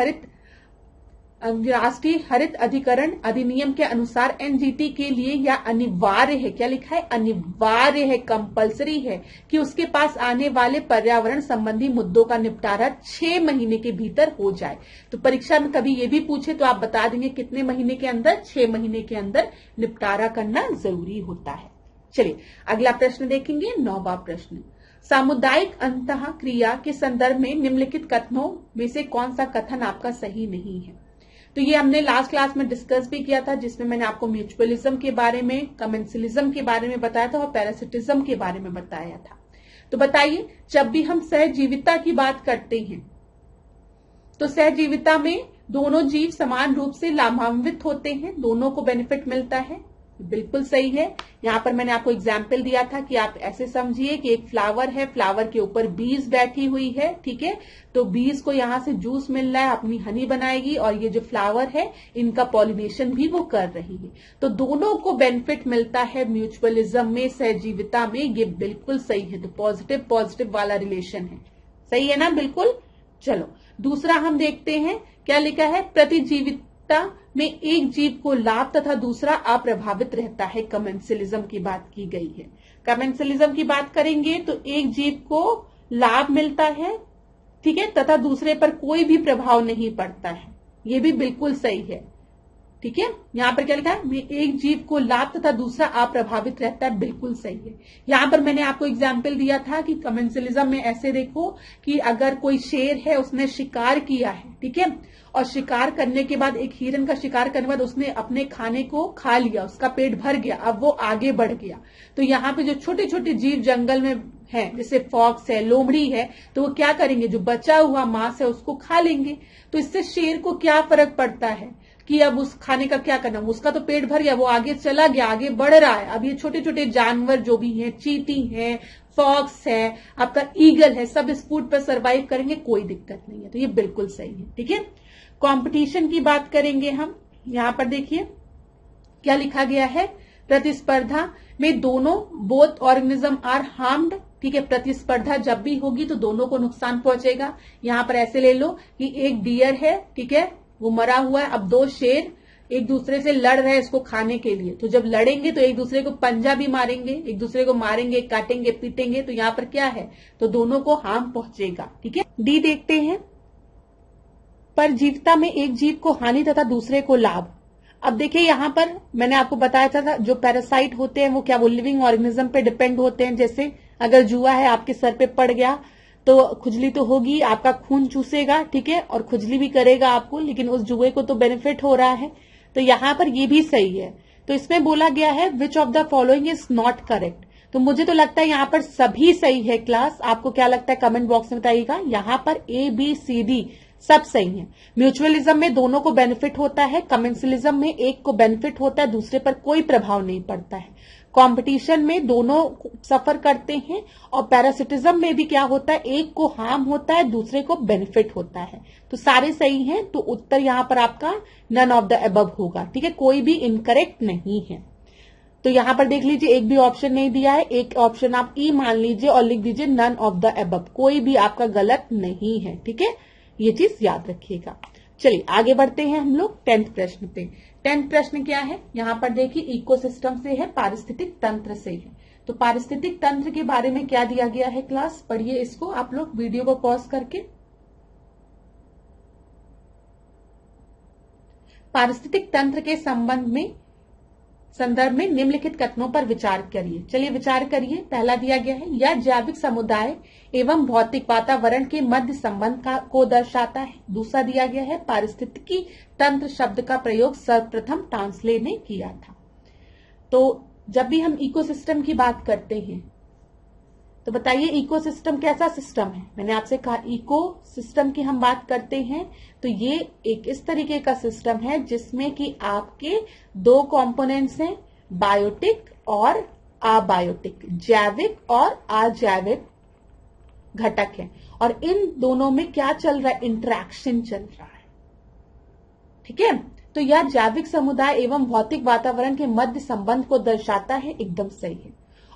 A: हरित अधिकरण अधिनियम के अनुसार एनजीटी के लिए या अनिवार्य है, क्या लिखा है, अनिवार्य है, कंपलसरी है कि उसके पास आने वाले पर्यावरण संबंधी मुद्दों का निपटारा 6 महीने के भीतर हो जाए। तो परीक्षा में कभी ये भी पूछे तो आप बता देंगे कितने महीने के अंदर, 6 महीने के अंदर निपटारा करना जरूरी होता है। चलिए अगला प्रश्न देखेंगे, 9वां प्रश्न। सामुदायिक अंतः क्रिया के संदर्भ में निम्नलिखित कथनों में से कौन सा कथन आपका सही नहीं है। तो ये हमने लास्ट क्लास में डिस्कस भी किया था, जिसमें मैंने आपको म्यूचुअलिज्म के बारे में, कमेंसलिज्म के बारे में बताया था और पैरासिटिज्म के बारे में बताया था। तो बताइए, जब भी हम सहजीविता की बात करते हैं तो सहजीविता में दोनों जीव समान रूप से लाभान्वित होते हैं, दोनों को बेनिफिट मिलता है, बिल्कुल सही है। यहां पर मैंने आपको एग्जाम्पल दिया था कि आप ऐसे समझिए कि एक फ्लावर है, फ्लावर के ऊपर बीज बैठी हुई है, ठीक है, तो बीज को यहां से जूस मिल रहा है, अपनी हनी बनाएगी, और ये जो फ्लावर है इनका पॉलिनेशन भी वो कर रही है। तो दोनों को बेनिफिट मिलता है म्यूचुअलिज्म में, सहजीविता में, ये बिल्कुल सही है। तो पॉजिटिव वाला रिलेशन है, सही है ना, बिल्कुल। चलो दूसरा हम देखते हैं, क्या लिखा है, प्रतिजीविता में एक जीव को लाभ तथा दूसरा अप्रभावित रहता है। कमेंसलिज्म की बात की गई है। कमेंसलिज्म की बात करेंगे तो एक जीव को लाभ मिलता है, ठीक है, तथा दूसरे पर कोई भी प्रभाव नहीं पड़ता है, ये भी बिल्कुल सही है, ठीक है। यहां पर क्या लिखा है, एक जीव को लाभ तथा दूसरा अप्रभावित रहता है, बिल्कुल सही है। यहां पर मैंने आपको एग्जाम्पल दिया था कि कमेंसलिज्म में ऐसे देखो कि अगर कोई शेर है, उसने शिकार किया है, ठीक है, और शिकार करने के बाद, एक हिरन का शिकार करने के बाद उसने अपने खाने को खा लिया, उसका पेट भर गया, अब वो आगे बढ़ गया। तो यहाँ पे जो छोटे छोटे जीव जंगल में हैं, जैसे फॉक्स है, लोमड़ी है, तो वो क्या करेंगे, जो बचा हुआ मांस है उसको खा लेंगे। तो इससे शेर को क्या फर्क पड़ता है कि अब उस खाने का क्या करना, उसका तो पेट भर गया, वो आगे चला गया, आगे बढ़ रहा है। अब ये छोटे छोटे जानवर जो भी हैं, चींटी है, फॉक्स है, आपका ईगल है, सब इस फूड पर सर्वाइव करेंगे, कोई दिक्कत नहीं है। तो ये बिल्कुल सही है, ठीक है। कंपटीशन की बात करेंगे हम, यहां पर देखिए क्या लिखा गया है, प्रतिस्पर्धा में दोनों बोथ ऑर्गेनिज्म आर हार्म्ड, ठीक है, प्रतिस्पर्धा जब भी होगी तो दोनों को नुकसान पहुंचेगा। यहां पर ऐसे ले लो कि एक डियर है, ठीक है, वो मरा हुआ है, अब 2 शेर एक दूसरे से लड़ रहे हैं इसको खाने के लिए। तो जब लड़ेंगे तो एक दूसरे को पंजा भी मारेंगे, एक दूसरे को मारेंगे, काटेंगे, पीटेंगे, तो यहाँ पर क्या है, तो दोनों को हार्म पहुंचेगा, ठीक है। डी देखते हैं, परजीविता में एक जीव को हानि तथा दूसरे को लाभ। अब देखिए यहां पर मैंने आपको बताया था, जो पैरासाइट होते हैं वो क्या, वो लिविंग ऑर्गेनिज्म पे डिपेंड होते हैं। जैसे अगर जुआ है, आपके सर पे पड़ गया तो खुजली तो होगी, आपका खून चूसेगा, ठीक है, और खुजली भी करेगा आपको, लेकिन उस जुए को तो बेनिफिट हो रहा है। तो यहां पर ये भी सही है। तो इसमें बोला गया है विच of the following is not correct. तो मुझे तो लगता है यहां पर सभी सही है क्लास, आपको क्या लगता है कमेंट बॉक्स में बताइएगा। यहां पर ABCD सब सही है। म्यूचुअलिज्म में दोनों को बेनिफिट होता है, कमेंसलिज्म में एक को बेनिफिट होता है, दूसरे पर कोई प्रभाव नहीं पड़ता है। कंपटीशन में दोनों सफर करते हैं, और पैरासिटिज्म में भी क्या होता है, एक को हार्म होता है, दूसरे को बेनिफिट होता है। तो सारे सही हैं, तो उत्तर यहां पर आपका नन ऑफ द अबव होगा, ठीक है, कोई भी इनकरेक्ट नहीं है। तो यहां पर देख लीजिए, एक भी ऑप्शन नहीं दिया है, एक ऑप्शन आप ई मान लीजिए और लिख दीजिए नन ऑफ द अबव, कोई भी आपका गलत नहीं है, ठीक है, ये चीज याद रखिएगा। चलिए आगे बढ़ते हैं हम लोग 10th प्रश्न पे। 10th प्रश्न क्या है, यहाँ पर देखिए इकोसिस्टम से है, पारिस्थितिक तंत्र से है। तो पारिस्थितिक तंत्र के बारे में क्या दिया गया है क्लास, पढ़िए इसको आप लोग वीडियो को पॉज करके। पारिस्थितिक तंत्र के संदर्भ में निम्नलिखित कथनों पर विचार करिए। चलिए विचार करिए। पहला दिया गया है, यह जैविक समुदाय एवं भौतिक वातावरण के मध्य संबंध को दर्शाता है। दूसरा दिया गया है, पारिस्थितिकी तंत्र शब्द का प्रयोग सर्वप्रथम टांसले ने किया था। तो जब भी हम इकोसिस्टम की बात करते हैं तो बताइए इकोसिस्टम कैसा सिस्टम है। मैंने आपसे कहा इकोसिस्टम की हम बात करते हैं तो ये एक इस तरीके का सिस्टम है जिसमें कि आपके दो कंपोनेंट्स हैं, बायोटिक और अबायोटिक, जैविक और अजैविक घटक है। और इन दोनों में क्या चल रहा है, इंटरेक्शन चल रहा है। ठीक है, तो यह जैविक समुदाय एवं भौतिक वातावरण के मध्य संबंध को दर्शाता है, एकदम सही है।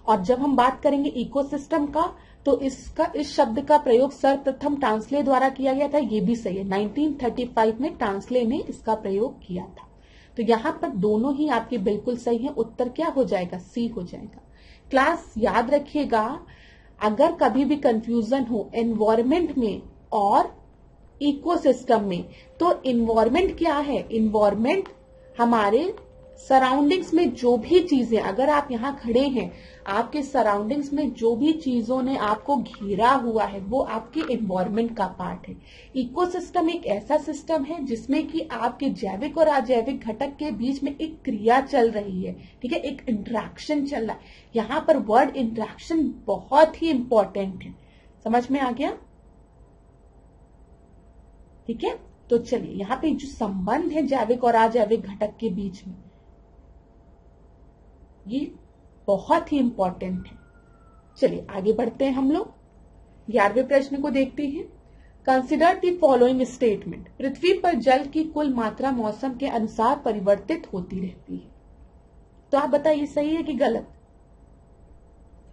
A: और जब हम बात करेंगे इकोसिस्टम का तो इस शब्द का प्रयोग सर्वप्रथम टांसले द्वारा किया गया था, ये भी सही है। 1935 में टांसले ने इसका प्रयोग किया था। तो यहां पर दोनों ही आपके बिल्कुल सही है। उत्तर क्या हो जाएगा, सी हो जाएगा। क्लास याद रखिएगा, अगर कभी भी कंफ्यूजन हो एनवायरमेंट में और इकोसिस्टम में, तो एनवायरमेंट क्या है, एनवायरमेंट हमारे सराउंडिंग्स में जो भी चीजें, अगर आप यहाँ खड़े हैं, आपके सराउंडिंग्स में जो भी चीजों ने आपको घेरा हुआ है वो आपके एनवायरमेंट का पार्ट है। इकोसिस्टम एक ऐसा सिस्टम है जिसमें कि आपके जैविक और अजैविक घटक के बीच में एक क्रिया चल रही है। ठीक है, एक इंटरेक्शन चल रहा है। यहाँ पर वर्ड इंटरेक्शन बहुत ही इंपॉर्टेंट है। समझ में आ गया? ठीक है, तो चलिए यहाँ पे जो संबंध है जैविक और अजैविक घटक के बीच में, ये बहुत ही इंपॉर्टेंट है। चलिए आगे बढ़ते हैं हम लोग। 11वें प्रश्न को देखते हैं। कंसिडर द फॉलोइंग स्टेटमेंट, पृथ्वी पर जल की कुल मात्रा मौसम के अनुसार परिवर्तित होती रहती है। तो आप बताइए सही है कि गलत।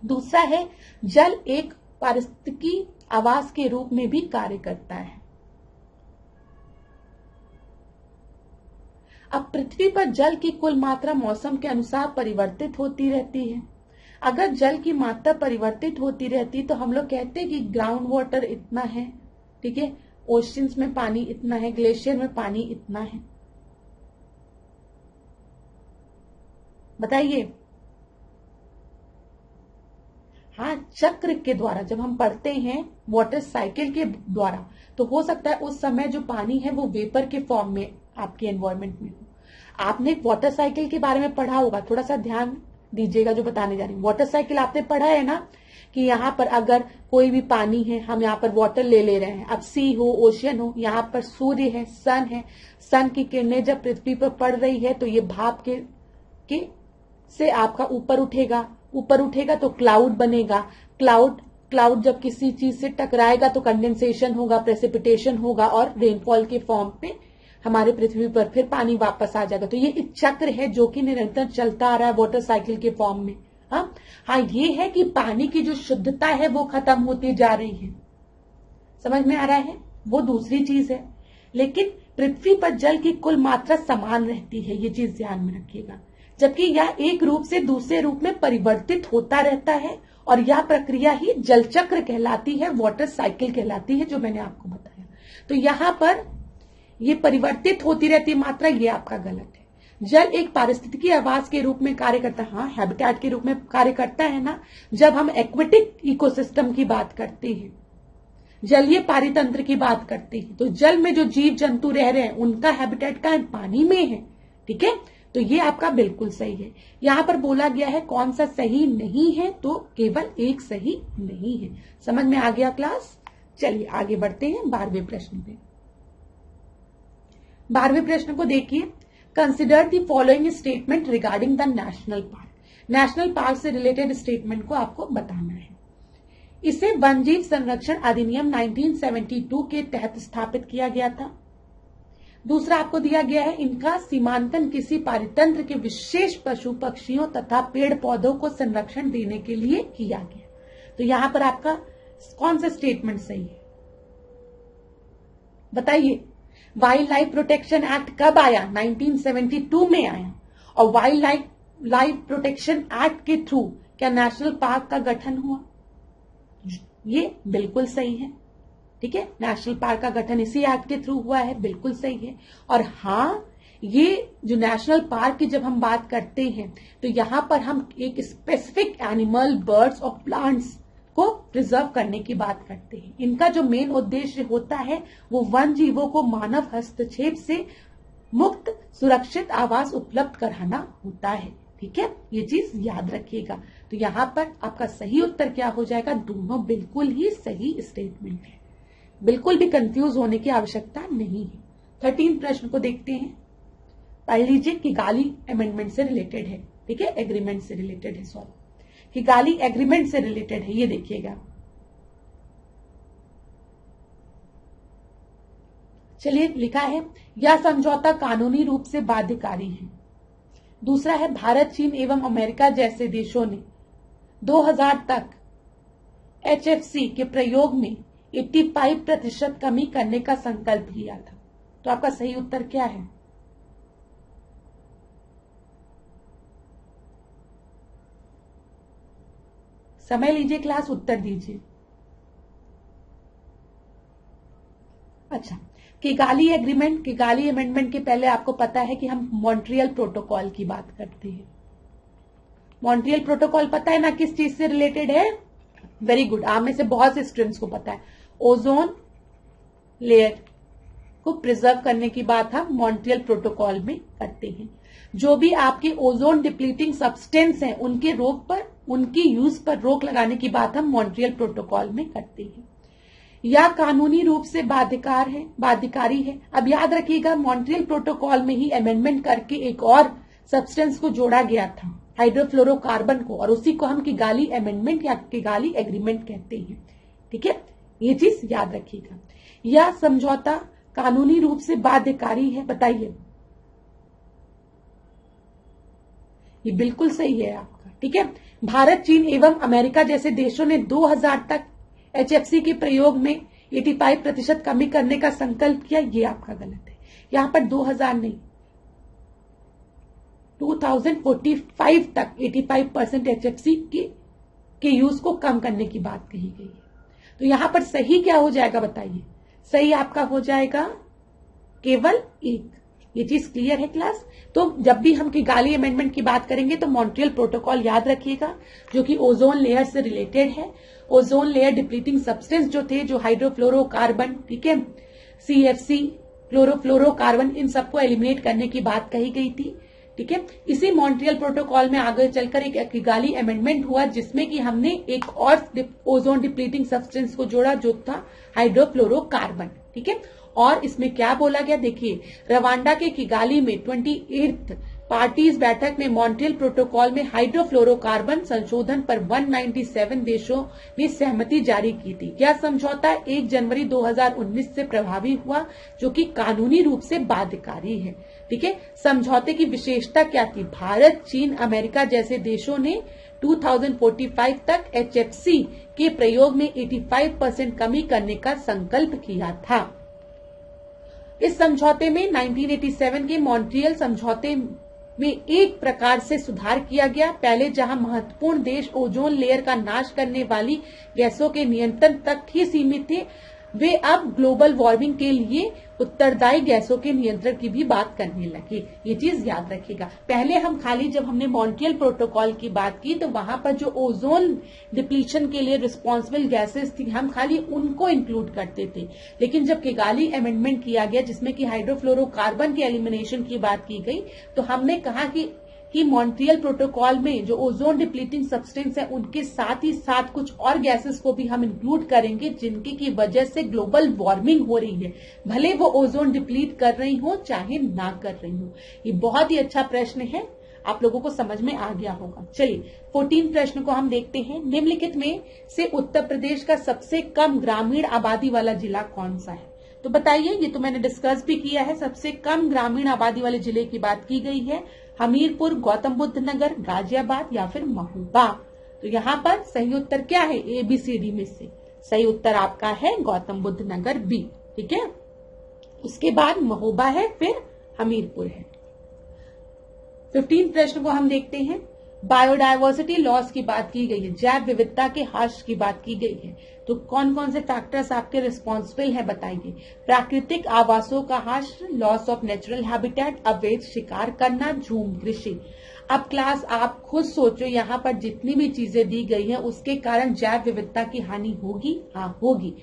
A: दूसरा है, जल एक पारिस्थितिकी आवास के रूप में भी कार्य करता है। अब पृथ्वी पर जल की कुल मात्रा मौसम के अनुसार परिवर्तित होती रहती है। अगर जल की मात्रा परिवर्तित होती रहती तो हम लोग कहते हैं कि ग्राउंड वाटर इतना है, ठीक है, ओशियंस में पानी इतना है, ग्लेशियर में पानी इतना है। बताइए। हाँ, चक्र के द्वारा जब हम पढ़ते हैं वाटर साइकिल के द्वारा, तो हो सकता है उस समय जो पानी है वो वेपर के फॉर्म में आपके एनवायरमेंट में हो। आपने वाटर साइकिल के बारे में पढ़ा होगा, थोड़ा सा ध्यान दीजिएगा जो बताने जा रही हूँ। वाटर साइकिल आपने पढ़ा है ना, कि यहाँ पर अगर कोई भी पानी है, हम यहाँ पर वाटर ले रहे हैं, अब सी हो, ओशियन हो, यहाँ पर सूर्य है, सन है, सन की किरणें जब पृथ्वी पर पड़ रही है तो ये भाप के से आपका ऊपर उठेगा तो क्लाउड बनेगा। क्लाउड जब किसी चीज से टकराएगा तो कंडेंसेशन होगा, प्रेसिपिटेशन होगा और रेनफॉल के फॉर्म पे हमारे पृथ्वी पर फिर पानी वापस आ जाएगा। तो ये एक चक्र है जो कि निरंतर चलता आ रहा है वाटर साइकिल के फॉर्म में। हाँ, ये है कि पानी की जो शुद्धता है वो खत्म होती जा रही है। समझ में आ रहा है? वो दूसरी चीज है। लेकिन पृथ्वी पर जल की कुल मात्रा समान रहती है, ये चीज ध्यान में रखिएगा। जबकि यह एक रूप से दूसरे रूप में परिवर्तित होता रहता है और यह प्रक्रिया ही जल चक्र कहलाती है, वाटर साइकिल कहलाती है, जो मैंने आपको बताया। तो यहां पर ये परिवर्तित होती रहती है मात्रा, ये आपका गलत है। जल एक पारिस्थितिकी आवास के रूप में कार्य करता है, हाँ, हैबिटेट के रूप में कार्य करता है ना। जब हम एक्वेटिक इकोसिस्टम की बात करते हैं, जलीय पारितंत्र की बात करते हैं, तो जल में जो जीव जंतु रह रहे हैं उनका हैबिटेट का पानी में है। ठीक है, तो ये आपका बिल्कुल सही है। यहां पर बोला गया है कौन सा सही नहीं है, तो केवल एक सही नहीं है। समझ में आ गया क्लास? चलिए आगे बढ़ते हैं 12वें प्रश्न पे। 12वें प्रश्न को देखिए। Consider the following statement regarding the national park. National park से रिलेटेड स्टेटमेंट को आपको बताना है। इसे वन्यजीव संरक्षण अधिनियम 1972 के तहत स्थापित किया गया था। दूसरा आपको दिया गया है, इनका सीमांकन किसी पारितंत्र के विशेष पशु पक्षियों तथा पेड़ पौधों को संरक्षण देने के लिए किया गया। तो यहां पर आपका कौन सा स्टेटमेंट सही है, बताइए। वाइल्ड लाइफ प्रोटेक्शन एक्ट कब आया? 1972 में आया। और वाइल्ड लाइफ प्रोटेक्शन एक्ट के थ्रू क्या नेशनल पार्क का गठन हुआ? ये बिल्कुल सही है। ठीक है, नेशनल पार्क का गठन इसी एक्ट के थ्रू हुआ है, बिल्कुल सही है। और हाँ, ये जो नेशनल पार्क की जब हम बात करते हैं तो यहां पर हम एक स्पेसिफिक एनिमल, बर्ड्स और प्लांट्स को प्रिजर्व करने की बात करते हैं। इनका जो मेन उद्देश्य होता है वो वन जीवों को मानव हस्तक्षेप से मुक्त सुरक्षित आवास उपलब्ध कराना होता है। ठीक है, ये चीज याद रखिएगा। तो यहाँ पर आपका सही उत्तर क्या हो जाएगा? दोनों बिल्कुल ही सही स्टेटमेंट है, बिल्कुल भी कंफ्यूज होने की आवश्यकता नहीं है। 13 प्रश्न को देखते हैं, पढ़ लीजिए। किगाली अमेंडमेंट से रिलेटेड है। ठीक है, एग्रीमेंट से रिलेटेड है, सॉरी, किगाली एग्रीमेंट से रिलेटेड है। ये देखिएगा, चलिए लिखा है, यह समझौता कानूनी रूप से बाध्यकारी है। दूसरा है, भारत, चीन एवं अमेरिका जैसे देशों ने 2000 तक HFC के प्रयोग में 85% कमी करने का संकल्प लिया था। तो आपका सही उत्तर क्या है? समय लीजिए क्लास, उत्तर दीजिए। अच्छा, किगाली एग्रीमेंट, किगाली अमेंडमेंट के पहले आपको पता है कि हम मॉन्ट्रियल प्रोटोकॉल की बात करते हैं। मॉन्ट्रियल प्रोटोकॉल पता है ना किस चीज से रिलेटेड है? वेरी गुड, आप में से बहुत से स्टूडेंट्स को पता है। ओजोन लेयर को प्रिजर्व करने की बात हम मॉन्ट्रियल प्रोटोकॉल में करते हैं। जो भी आपके ओजोन डिप्लीटिंग सब्सटेंस हैं उनके उनकी यूज पर रोक लगाने की बात हम मॉन्ट्रियल प्रोटोकॉल में करते हैं। या कानूनी रूप से बाध्यकारी है। अब याद रखिएगा, मॉन्ट्रियल प्रोटोकॉल में ही अमेंडमेंट करके एक और सब्सटेंस को जोड़ा गया था, हाइड्रोफ्लोरोकार्बन को, और उसी को हम किगाली अमेंडमेंट या किगाली एग्रीमेंट कहते हैं। ठीक है, ये चीज याद रखिएगा। यह समझौता कानूनी रूप से बाध्यकारी है, बताइए। ये बिल्कुल सही है आपका। ठीक है, भारत, चीन एवं अमेरिका जैसे देशों ने 2000 तक HFC के प्रयोग में 85% कमी करने का संकल्प किया। ये आपका गलत है। यहां पर 2000 नहीं, 2045 तक 85% HFC के यूज को कम करने की बात कही गई है। तो यहां पर सही क्या हो जाएगा बताइए? सही आपका हो जाएगा केवल 1। ये चीज क्लियर है क्लास? तो जब भी हम किगाली अमेंडमेंट की बात करेंगे तो मॉन्ट्रियल प्रोटोकॉल याद रखिएगा, जो कि ओजोन लेयर से रिलेटेड है। ओजोन लेयर डिप्लीटिंग सब्सटेंस जो थे, जो हाइड्रोफ्लोरोकार्बन, ठीक है, CFC, क्लोरोफ्लोरोकार्बन, इन सबको एलिमिनेट करने की बात कही गई थी। ठीक है, इसी मॉन्ट्रियल प्रोटोकॉल में आगे चलकर एक किगाली अमेंडमेंट हुआ जिसमें कि हमने एक और ओजोन डिप्लीटिंग सब्सटेंस को जोड़ा, जो था हाइड्रोफ्लोरोकार्बन। ठीक है, और इसमें क्या बोला गया देखिए, रवांडा के किगाली में 28th पार्टीज बैठक में मॉन्ट्रियल प्रोटोकॉल में हाइड्रोफ्लोरोकार्बन संशोधन पर 197 देशों ने सहमति जारी की थी। यह समझौता 1 जनवरी 2019 से प्रभावी हुआ, जो कि कानूनी रूप से बाध्यकारी है। ठीक है, समझौते की विशेषता क्या थी? भारत, चीन, अमेरिका जैसे देशों ने 2045 तक HFC के प्रयोग में 85% कमी करने का संकल्प किया था। इस समझौते में 1987 के मॉन्ट्रियल समझौते में एक प्रकार से सुधार किया गया। पहले जहां महत्वपूर्ण देश ओजोन लेयर का नाश करने वाली गैसों के नियंत्रण तक ही सीमित थे, वे अब ग्लोबल वार्मिंग के लिए उत्तरदायी गैसों के नियंत्रण की भी बात करने लगे। ये चीज याद रखिएगा। पहले हम खाली जब हमने मॉन्ट्रियल प्रोटोकॉल की बात की तो वहां पर जो ओजोन डिप्लीशन के लिए रिस्पॉन्सिबल गैसेस थी, हम खाली उनको इंक्लूड करते थे। लेकिन जब किगाली अमेंडमेंट किया गया, जिसमें कि हाइड्रोफ्लोरोकार्बन के एलिमिनेशन की बात की गई, तो हमने कहा कि मॉन्ट्रियल प्रोटोकॉल में जो ओजोन डिप्लीटिंग सब्सटेंस है उनके साथ ही साथ कुछ और गैसेस को भी हम इंक्लूड करेंगे, जिनकी की वजह से ग्लोबल वार्मिंग हो रही है, भले वो ओजोन डिप्लीट कर रही हो चाहे ना कर रही हो। ये बहुत ही अच्छा प्रश्न है, आप लोगों को समझ में आ गया होगा। चलिए 14 प्रश्न को हम देखते हैं। निम्नलिखित में से उत्तर प्रदेश का सबसे कम ग्रामीण आबादी वाला जिला कौन सा है? तो बताइए, ये तो मैंने डिस्कस भी किया है। सबसे कम ग्रामीण आबादी वाले जिले की बात की गई है। हमीरपुर, गौतम बुद्ध नगर, गाजियाबाद या फिर महोबा। तो यहाँ पर सही उत्तर क्या है? ABCD में से सही उत्तर आपका है गौतम बुद्ध नगर B। ठीक है, उसके बाद महोबा है, फिर हमीरपुर है। 15 प्रश्न को हम देखते हैं। बायोडायवर्सिटी लॉस की बात की गई है, जैव विविधता के ह्रास की बात की गई है। तो कौन कौन से फैक्टर्स आपके रिस्पॉन्सिबल है बताइए। प्राकृतिक आवासों का ह्रास, लॉस ऑफ नेचुरल हैबिटेट, अवैध शिकार करना, झूम कृषि। अब क्लास आप खुद सोचो, यहाँ पर जितनी भी चीजें दी गई हैं उसके कारण जैव विविधता की हानि होगी? हाँ होगी।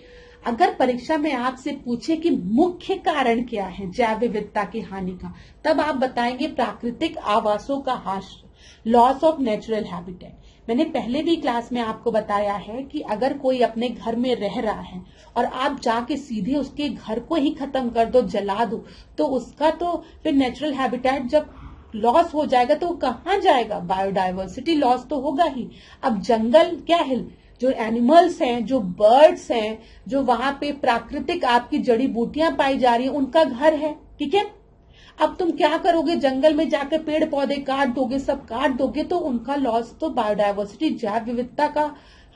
A: अगर परीक्षा में आपसे पूछे कि मुख्य कारण क्या है जैव विविधता की हानि का, तब आप बताएंगे प्राकृतिक आवासों का ह्रास, लॉस ऑफ नेचुरल हैबिटेट। मैंने पहले भी क्लास में आपको बताया है कि अगर कोई अपने घर में रह रहा है और आप जाके सीधे उसके घर को ही खत्म कर दो, जला दो, तो उसका तो फिर नेचुरल हैबिटेट जब लॉस हो जाएगा तो कहाँ जाएगा? बायोडायवर्सिटी लॉस तो होगा ही। अब जंगल क्या है? जो एनिमल्स हैं, जो बर्ड्स हैं, जो वहां पे प्राकृतिक आपकी जड़ी बूटियां पाई जा रही है, उनका घर है। ठीक है, अब तुम क्या करोगे? जंगल में जाकर पेड़ पौधे काट दोगे, सब काट दोगे, तो उनका लॉस तो बायोडायवर्सिटी जैव विविधता का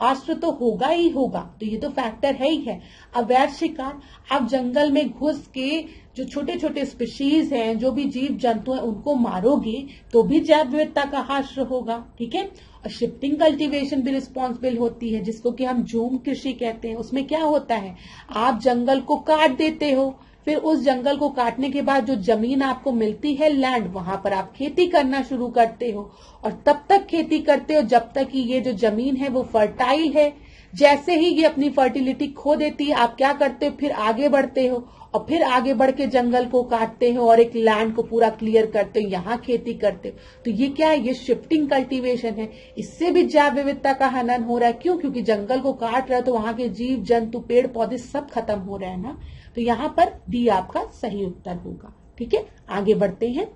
A: ह्रास तो होगा ही होगा। तो ये तो फैक्टर है ही है। अवैध शिकार, आप जंगल में घुस के जो छोटे छोटे स्पीशीज हैं, जो भी जीव जंतु हैं, उनको मारोगे तो भी जैव विविधता का ह्रास होगा। ठीक है, और शिफ्टिंग कल्टीवेशन भी रिस्पॉन्सिबल होती है, जिसको कि हम झूम कृषि कहते हैं। उसमें क्या होता है, आप जंगल को काट देते हो, फिर उस जंगल को काटने के बाद जो जमीन आपको मिलती है, लैंड, वहां पर आप खेती करना शुरू करते हो, और तब तक खेती करते हो जब तक कि ये जो जमीन है वो फर्टाइल है। जैसे ही ये अपनी फर्टिलिटी खो देती है, आप क्या करते हो? फिर आगे बढ़ते हो, और फिर आगे बढ़ के जंगल को काटते हो और एक लैंड को पूरा क्लियर करते हो, यहाँ खेती करते हो। तो ये क्या है? ये शिफ्टिंग कल्टीवेशन है। इससे भी जैव विविधता का हनन हो रहा है। क्यों? क्योंकि जंगल को काट रहे हो तो वहां के जीव जंतु पेड़ पौधे सब खत्म हो रहे हैं ना। तो यहाँ पर डी आपका सही उत्तर होगा। ठीक है, आगे बढ़ते हैं,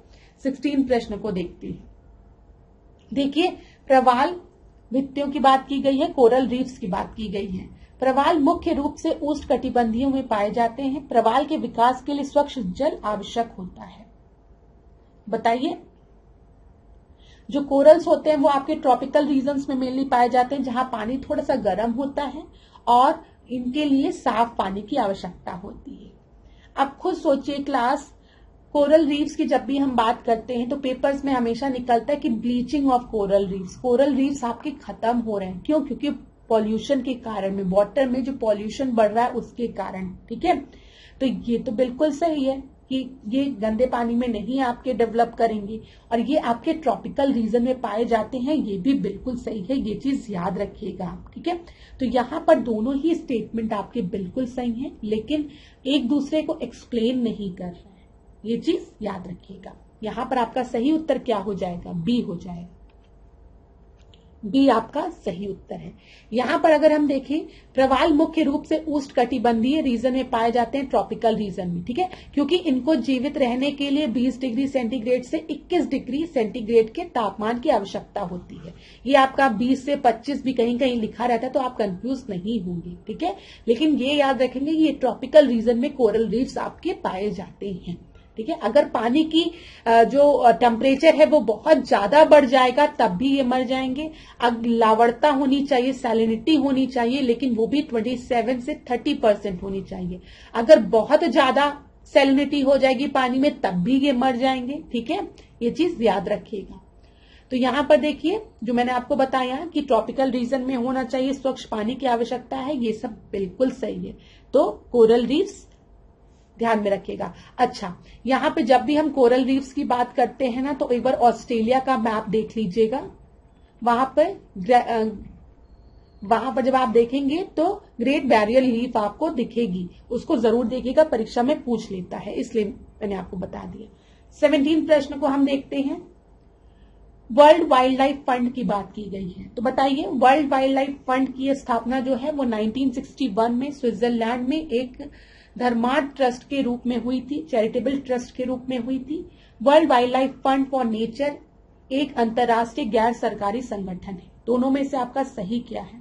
A: 16 प्रश्न को देखते हैं। देखिए, प्रवाल भित्तियों की बात की गई है, कोरल रीफ्स की बात की गई है। प्रवाल मुख्य रूप से उष्णकटिबंधीय में पाए जाते हैं। प्रवाल के विकास के लिए स्वच्छ जल आवश्यक होता है। बताइए, जो कोरल्स होते हैं वो आपके ट्रॉपिकल रीजन्स में मेनली पाए जाते हैं, जहां पानी थोड़ा सा गर्म होता है और इनके लिए साफ पानी की आवश्यकता होती है। अब खुद सोचिए क्लास, कोरल रीफ्स की जब भी हम बात करते हैं तो पेपर्स में हमेशा निकलता है कि bleaching of coral reefs. Coral reefs आपके खत्म हो रहे हैं। क्यों? क्योंकि पॉल्यूशन के कारण में, वाटर में जो पॉल्यूशन बढ़ रहा है उसके कारण। ठीक है, तो ये तो बिल्कुल सही है कि ये गंदे पानी में नहीं आपके डेवलप करेंगे, और ये आपके ट्रॉपिकल रीजन में पाए जाते हैं, ये भी बिल्कुल सही है। ये चीज याद रखिएगा आप। ठीक है, तो यहाँ पर दोनों ही स्टेटमेंट आपके बिल्कुल सही हैं, लेकिन एक दूसरे को एक्सप्लेन नहीं कर रहे हैं। ये चीज याद रखिएगा। यहाँ पर आपका सही उत्तर क्या हो जाएगा? बी हो जाएगा। बी आपका सही उत्तर है। यहाँ पर अगर हम देखें, प्रवाल मुख्य रूप से उष्णकटिबंधीय रीजन में पाए जाते हैं, ट्रॉपिकल रीजन में। ठीक है, क्योंकि इनको जीवित रहने के लिए 20 डिग्री सेंटीग्रेड से 21 डिग्री सेंटीग्रेड के तापमान की आवश्यकता होती है। ये आपका 20 से 25 भी कहीं कहीं लिखा रहता है, तो आप कंफ्यूज नहीं होंगे। ठीक है, लेकिन ये याद रखेंगे ये ट्रॉपिकल रीजन में कोरल रीफ्स आपके पाए जाते हैं। ठीक है, अगर पानी की जो टेम्परेचर है वो बहुत ज्यादा बढ़ जाएगा तब भी ये मर जाएंगे। अब लावणता होनी चाहिए, सैलिनिटी होनी चाहिए, लेकिन वो भी 27 से 30% होनी चाहिए। अगर बहुत ज्यादा सैलिनिटी हो जाएगी पानी में तब भी ये मर जाएंगे। ठीक है, ये चीज याद रखिएगा। तो यहाँ पर देखिए, जो मैंने आपको बताया कि ट्रॉपिकल रीजन में होना चाहिए, स्वच्छ पानी की आवश्यकता है, ये सब बिल्कुल सही है। तो कोरल रीफ्स ध्यान में रखिएगा। अच्छा, यहाँ पे जब भी हम कोरल रीफ्स की बात करते हैं ना, तो एक बार ऑस्ट्रेलिया का मैप देख लीजिएगा। वहां पर जब आप देखेंगे तो ग्रेट बैरियर रीफ आपको दिखेगी, उसको जरूर देखिएगा, परीक्षा में पूछ लेता है, इसलिए मैंने आपको बता दिया। 17 प्रश्न को हम देखते हैं। वर्ल्ड वाइल्ड लाइफ फंड की बात की गई है, तो बताइए, वर्ल्ड वाइल्ड लाइफ फंड की स्थापना जो है वो 1961 में स्विट्जरलैंड में एक धर्मार्थ ट्रस्ट के रूप में हुई थी, चैरिटेबल ट्रस्ट के रूप में हुई थी। World wild life fund for nature एक अंतर्राष्ट्रीय गैर सरकारी संगठन है। दोनों में से आपका सही क्या है?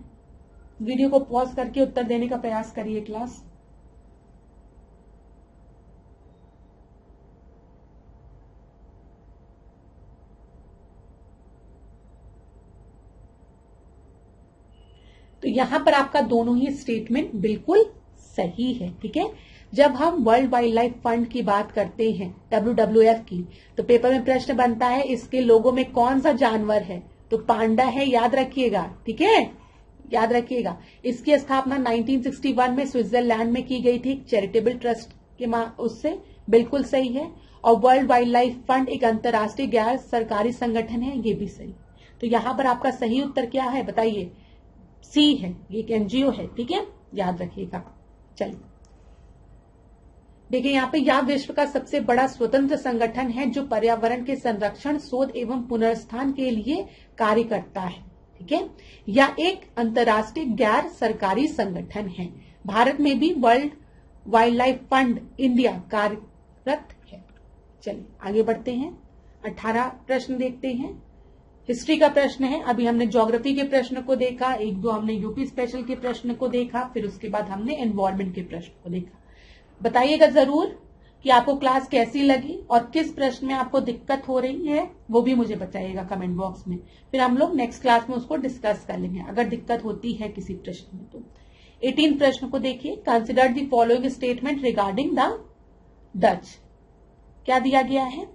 A: वीडियो को पॉज करके उत्तर देने का प्रयास करिए क्लास। तो यहां पर आपका दोनों ही स्टेटमेंट बिल्कुल सही है। ठीक है, जब हम वर्ल्ड वाइल्ड लाइफ फंड की बात करते हैं, WWF की, तो पेपर में प्रश्न बनता है इसके लोगो में कौन सा जानवर है, तो पांडा है, याद रखिएगा। ठीक है, याद रखिएगा। इसकी स्थापना 1961 में स्विट्जरलैंड में की गई थी, चैरिटेबल ट्रस्ट के उससे, बिल्कुल सही है। और वर्ल्ड वाइल्ड लाइफ फंड एक अंतर्राष्ट्रीय गैर सरकारी संगठन है, ये भी सही। तो यहां पर आपका सही उत्तर क्या है बताइए? सी है, ये एक NGO है। ठीक है, याद रखिएगा। चलिए देखिए यहाँ पे, यह विश्व का सबसे बड़ा स्वतंत्र संगठन है जो पर्यावरण के संरक्षण, शोध एवं पुनर्स्थान के लिए कार्य करता है। ठीक है, यह एक अंतर्राष्ट्रीय गैर सरकारी संगठन है। भारत में भी world wild life fund India कार्यरत है। चलिए आगे बढ़ते हैं, 18 प्रश्न देखते हैं। हिस्ट्री का प्रश्न है। अभी हमने ज्योग्राफी के प्रश्न को देखा, एक दो हमने यूपी स्पेशल के प्रश्न को देखा, फिर उसके बाद हमने एनवायरमेंट के प्रश्न को देखा। बताइएगा जरूर कि आपको क्लास कैसी लगी और किस प्रश्न में आपको दिक्कत हो रही है, वो भी मुझे बताइएगा कमेंट बॉक्स में। फिर हम लोग नेक्स्ट क्लास में उसको डिस्कस कर लेंगे अगर दिक्कत होती है किसी प्रश्न में तो। 18 प्रश्न को देखिए। Consider the following statement regarding the Dutch. क्या दिया गया है?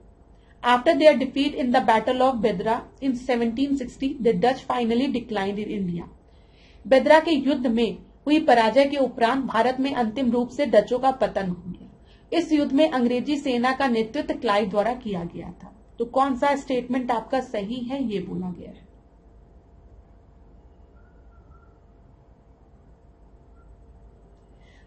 A: After their defeat in the Battle of Bedra in 1760, the Dutch finally declined in India. बेदरा के युद्ध में हुई पराजय के उपरांत भारत में अंतिम रूप से डचों का पतन हो गया। इस युद्ध में अंग्रेजी सेना का नेतृत्व क्लाइव द्वारा किया गया था। तो कौन सा स्टेटमेंट आपका सही है, ये बोला गया है।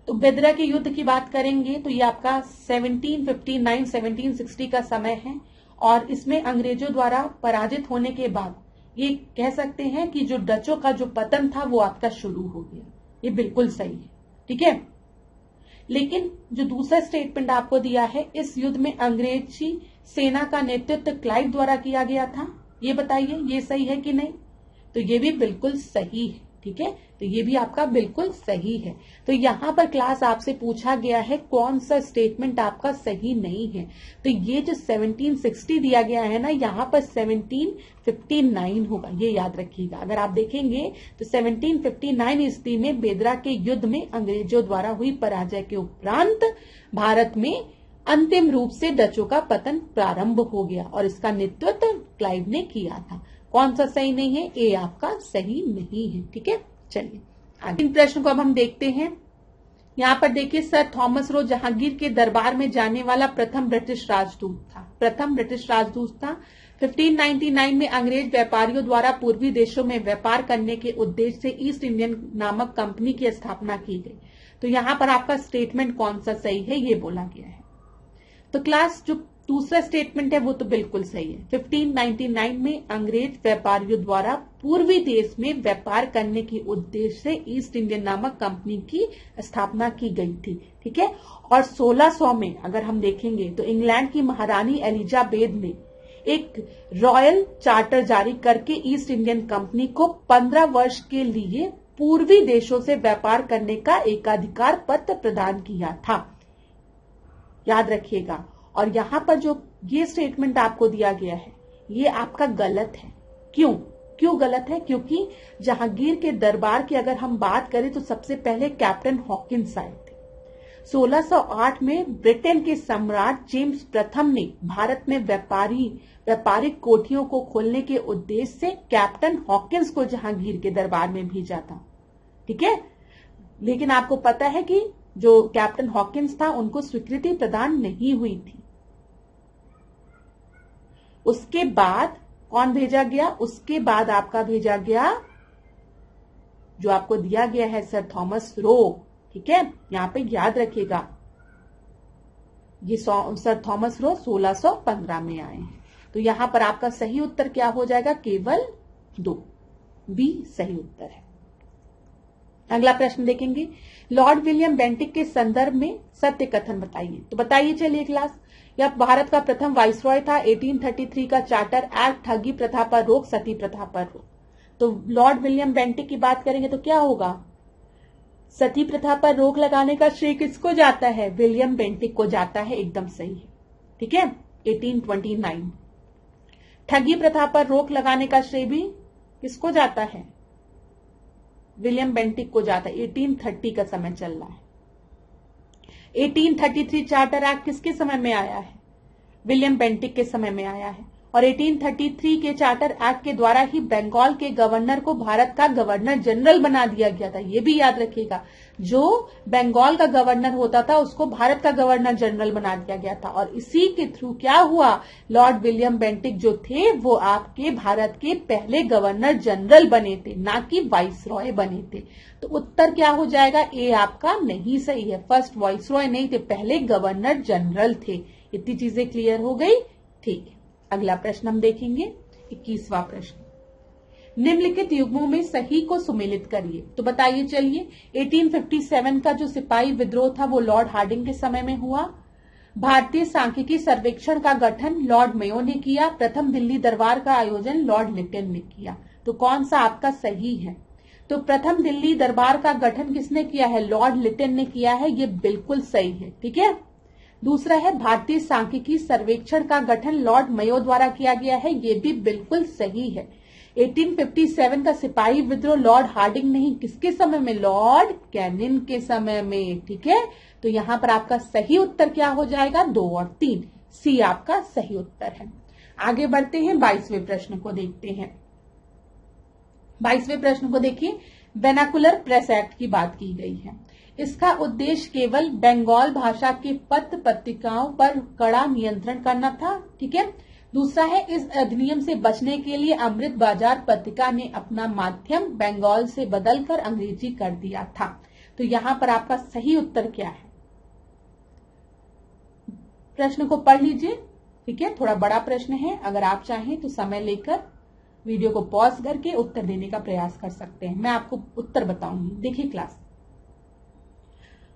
A: तो बेदरा के युद्ध की बात करेंगे तो ये आपका 1759 1760 का समय है और इसमें अंग्रेजों द्वारा पराजित होने के बाद ये कह सकते हैं कि जो डचों का जो पतन था वो आपका शुरू हो गया। ये बिल्कुल सही है। ठीक है, लेकिन जो दूसरा स्टेटमेंट आपको दिया है, इस युद्ध में अंग्रेजी सेना का नेतृत्व क्लाइव द्वारा किया गया था, ये बताइए ये सही है कि नहीं? तो ये भी बिल्कुल सही है। ठीक है, तो ये भी आपका बिल्कुल सही है। तो यहां पर क्लास आपसे पूछा गया है कौन सा स्टेटमेंट आपका सही नहीं है। तो ये जो 1760 दिया गया है ना, यहां पर 1759 होगा, ये याद रखिएगा। अगर आप देखेंगे तो 1759 ईस्वी में बेदरा के युद्ध में अंग्रेजों द्वारा हुई पराजय के उपरांत भारत में अंतिम रूप से डचों का पतन प्रारंभ हो गया और इसका नेतृत्व क्लाइव ने किया था। कौन सा सही नहीं है? ए आपका सही नहीं है। ठीक है, चलिए आगे इन प्रश्न को अब हम देखते हैं। यहाँ पर देखिए, सर थॉमस रो जहांगीर के दरबार में जाने वाला प्रथम ब्रिटिश राजदूत था। प्रथम ब्रिटिश राजदूत था। 1599 में अंग्रेज व्यापारियों द्वारा पूर्वी देशों में व्यापार करने के उद्देश्य से ईस्ट इंडियन नामक कंपनी की स्थापना की गई। तो यहाँ पर आपका स्टेटमेंट कौन सा सही है, ये बोला गया है। तो क्लास जो दूसरा स्टेटमेंट है वो तो बिल्कुल सही है। 1599 में अंग्रेज व्यापारियों द्वारा पूर्वी देश में व्यापार करने के उद्देश्य से ईस्ट इंडियन नामक कंपनी की स्थापना की गई थी। ठीक है, और 1600 में अगर हम देखेंगे तो इंग्लैंड की महारानी एलिजाबेथ ने एक रॉयल चार्टर जारी करके ईस्ट इंडियन कंपनी को 15 वर्ष के लिए पूर्वी देशों से व्यापार करने का एकाधिकार पत्र प्रदान किया था। याद रखिएगा। और यहां पर जो ये स्टेटमेंट आपको दिया गया है ये आपका गलत है। क्यों गलत है? क्योंकि जहांगीर के दरबार की अगर हम बात करें तो सबसे पहले कैप्टन हॉकिंस आए थे। 1608 में ब्रिटेन के सम्राट जेम्स प्रथम ने भारत में व्यापारिक कोठियों को खोलने के उद्देश्य से कैप्टन हॉकिंस को जहांगीर के दरबार में भेजा था। ठीक है, लेकिन आपको पता है कि जो कैप्टन हॉकिंस था उनको स्वीकृति प्रदान नहीं हुई थी। उसके बाद कौन भेजा गया? उसके बाद आपका भेजा गया जो आपको दिया गया है सर थॉमस रो। ठीक है, यहां पे याद रखिएगा ये सर थॉमस रो 1615 में आए हैं। तो यहां पर आपका सही उत्तर क्या हो जाएगा? केवल 2, बी सही उत्तर है। अगला प्रश्न देखेंगे, लॉर्ड विलियम बेंटिक के संदर्भ में सत्य कथन बताइए। तो बताइए चलिए क्लास। यह भारत का प्रथम वाइसरॉय था। 1833 का चार्टर एक्ट ठगी प्रथा पर रोक, सती प्रथा पर रोक। तो लॉर्ड विलियम बेंटिक की बात करेंगे तो क्या होगा? सती प्रथा पर रोक लगाने का श्रेय किसको जाता है? विलियम बेंटिक को जाता है, एकदम सही है। ठीक है, 1829। ठगी प्रथा पर रोक लगाने का श्रेय भी किसको जाता है? विलियम बेंटिक को जाता है। 1830 का समय चल रहा है। 1833 चार्टर एक्ट किसके समय में आया है? विलियम बेंटिक के समय में आया है। और 1833 के चार्टर एक्ट के द्वारा ही बंगाल के गवर्नर को भारत का गवर्नर जनरल बना दिया गया था। ये भी याद रखिएगा, जो बंगाल का गवर्नर होता था उसको भारत का गवर्नर जनरल बना दिया गया था। और इसी के थ्रू क्या हुआ, लॉर्ड विलियम बेंटिक जो थे वो आपके भारत के पहले गवर्नर जनरल बने थे, ना कि वाइसरॉय बने थे। तो उत्तर क्या हो जाएगा, ए आपका नहीं सही है। फर्स्ट वाइसरॉय नहीं थे, पहले गवर्नर जनरल थे। इतनी चीजें क्लियर हो गई, ठीक है। अगला प्रश्न हम देखेंगे, 21वां प्रश्न, निम्नलिखित युग्मों में सही को सुमेलित करिए। तो बताइए, चलिए 1857 का जो सिपाही विद्रोह था वो लॉर्ड हार्डिंग के समय में हुआ। भारतीय सांख्यिकी सर्वेक्षण का गठन लॉर्ड मेयो ने किया। प्रथम दिल्ली दरबार का आयोजन लॉर्ड लिटन ने किया। तो कौन सा आपका सही है? तो प्रथम दिल्ली दरबार का गठन किसने किया है? लॉर्ड लिटन ने किया है, ये बिल्कुल सही है, ठीक है। दूसरा है भारतीय सांख्यिकी सर्वेक्षण का गठन लॉर्ड मेयो द्वारा किया गया है, ये भी बिल्कुल सही है। 1857 का सिपाही विद्रोह लॉर्ड हार्डिंग नहीं, किसके समय में? लॉर्ड कैनिंग के समय में, ठीक है। तो यहां पर आपका सही उत्तर क्या हो जाएगा? 2 और 3, सी आपका सही उत्तर है। आगे बढ़ते हैं, 22वें प्रश्न को देखते हैं। 22वें प्रश्न को देखिए, वेनाकुलर प्रेस एक्ट की बात की गई है। इसका उद्देश्य केवल बंगाल भाषा के पत्र पत्रिकाओं पर कड़ा नियंत्रण करना था, ठीक है। दूसरा है, इस अधिनियम से बचने के लिए अमृत बाजार पत्रिका ने अपना माध्यम बंगाल से बदलकर अंग्रेजी कर दिया था। तो यहां पर आपका सही उत्तर क्या है? प्रश्न को पढ़ लीजिए, ठीक है। थोड़ा बड़ा प्रश्न है, अगर आप चाहें तो समय लेकर वीडियो को पॉज करके उत्तर देने का प्रयास कर सकते हैं। मैं आपको उत्तर बताऊंगी। देखिए क्लास,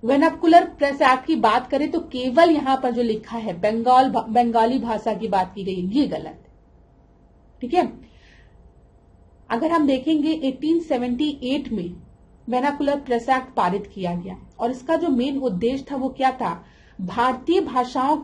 A: वेनाकुलर प्रेस एक्ट की बात करें तो केवल यहां पर जो लिखा है बंगाली भाषा की बात की गई है, ये गलत है, ठीक है। अगर हम देखेंगे 1878 में वेनाकुलर प्रेस एक्ट पारित किया गया और इसका जो मेन उद्देश्य था वो क्या था? भारतीय भाषाओं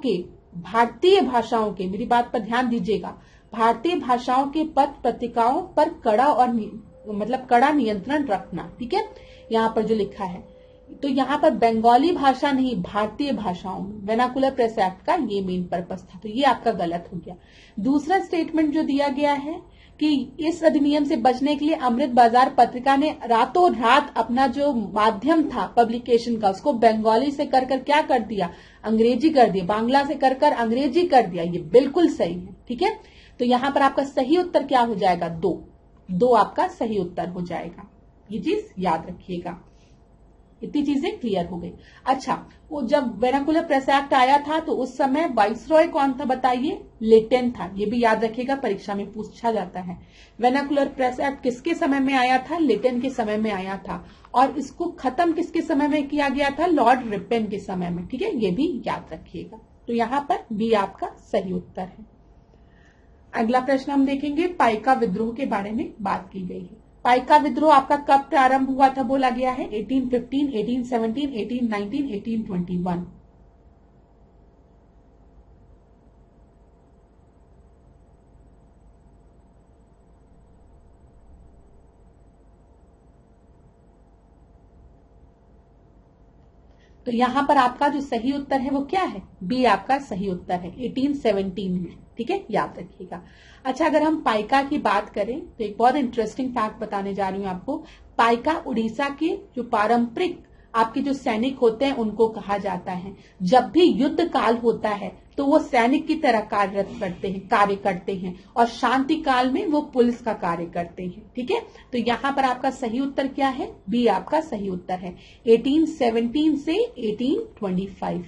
A: के, मेरी बात पर ध्यान दीजिएगा, भारतीय भाषाओं के पत्र पत्रिकाओं पर कड़ा नियंत्रण रखना, ठीक है। यहाँ पर जो लिखा है, तो यहाँ पर बंगाली भाषा नहीं, भारतीय भाषाओं में वेनाकुलर प्रेस एक्ट का ये मेन पर्पस था। तो ये आपका गलत हो गया। दूसरा स्टेटमेंट जो दिया गया है कि इस अधिनियम से बचने के लिए अमृत बाजार पत्रिका ने रातों रात अपना जो माध्यम था पब्लिकेशन का, उसको बंगाली से कर क्या कर दिया? अंग्रेजी कर दिया। बांग्ला से कर अंग्रेजी कर दिया। ये बिल्कुल सही है, ठीक है। तो यहाँ पर आपका सही उत्तर क्या हो जाएगा? 2 आपका सही उत्तर हो जाएगा। ये चीज याद रखिएगा। इतनी चीजें क्लियर हो गई। अच्छा, वो जब वेनाकुलर प्रेस एक्ट आया था तो उस समय वाइसरॉय कौन था? बताइए, लिटन था। ये भी याद रखिएगा, परीक्षा में पूछा जाता है। वेनाकुलर प्रेस एक्ट किसके समय में आया था? लिटन के समय में आया था। और इसको खत्म किसके समय में किया गया था? लॉर्ड रिपन के समय में, ठीक है। ये भी याद रखिएगा। तो यहाँ पर बी आपका सही उत्तर है। अगला प्रश्न हम देखेंगे, पाइका विद्रोह के बारे में बात की गई है। पाइका विद्रोह आपका कब प्रारंभ हुआ था? बोला गया है 1815, 1817, 1819, 1821। तो यहां पर आपका जो सही उत्तर है वो क्या है? बी आपका सही उत्तर है, 1817 में, ठीक है, याद रखिएगा। अच्छा, अगर हम पाइका की बात करें तो एक बहुत इंटरेस्टिंग फैक्ट बताने जा रही हूं आपको। पाइका उड़ीसा के जो पारंपरिक आपके जो सैनिक होते हैं उनको कहा जाता है। जब भी युद्ध काल होता है तो वो सैनिक की तरह कार्य करते हैं और शांति काल में वो पुलिस का कार्य करते हैं, ठीक है। तो यहाँ पर आपका सही उत्तर क्या है? बी आपका सही उत्तर है, 1817 से 1825,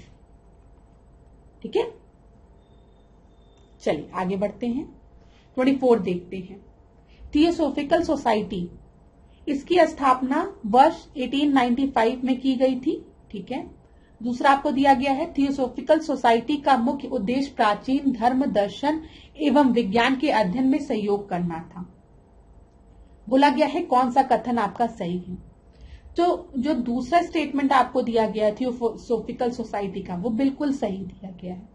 A: ठीक है। चलिए आगे बढ़ते हैं, 24 देखते हैं। थियोसोफिकल सोसाइटी, इसकी स्थापना वर्ष 1895 में की गई थी, ठीक है। दूसरा आपको दिया गया है, थियोसोफिकल सोसाइटी का मुख्य उद्देश्य प्राचीन धर्म, दर्शन एवं विज्ञान के अध्ययन में सहयोग करना था। बोला गया है कौन सा कथन आपका सही है? तो जो दूसरा स्टेटमेंट आपको दिया गया है थियोसोफिकल सोसाइटी का, वो बिल्कुल सही दिया गया है।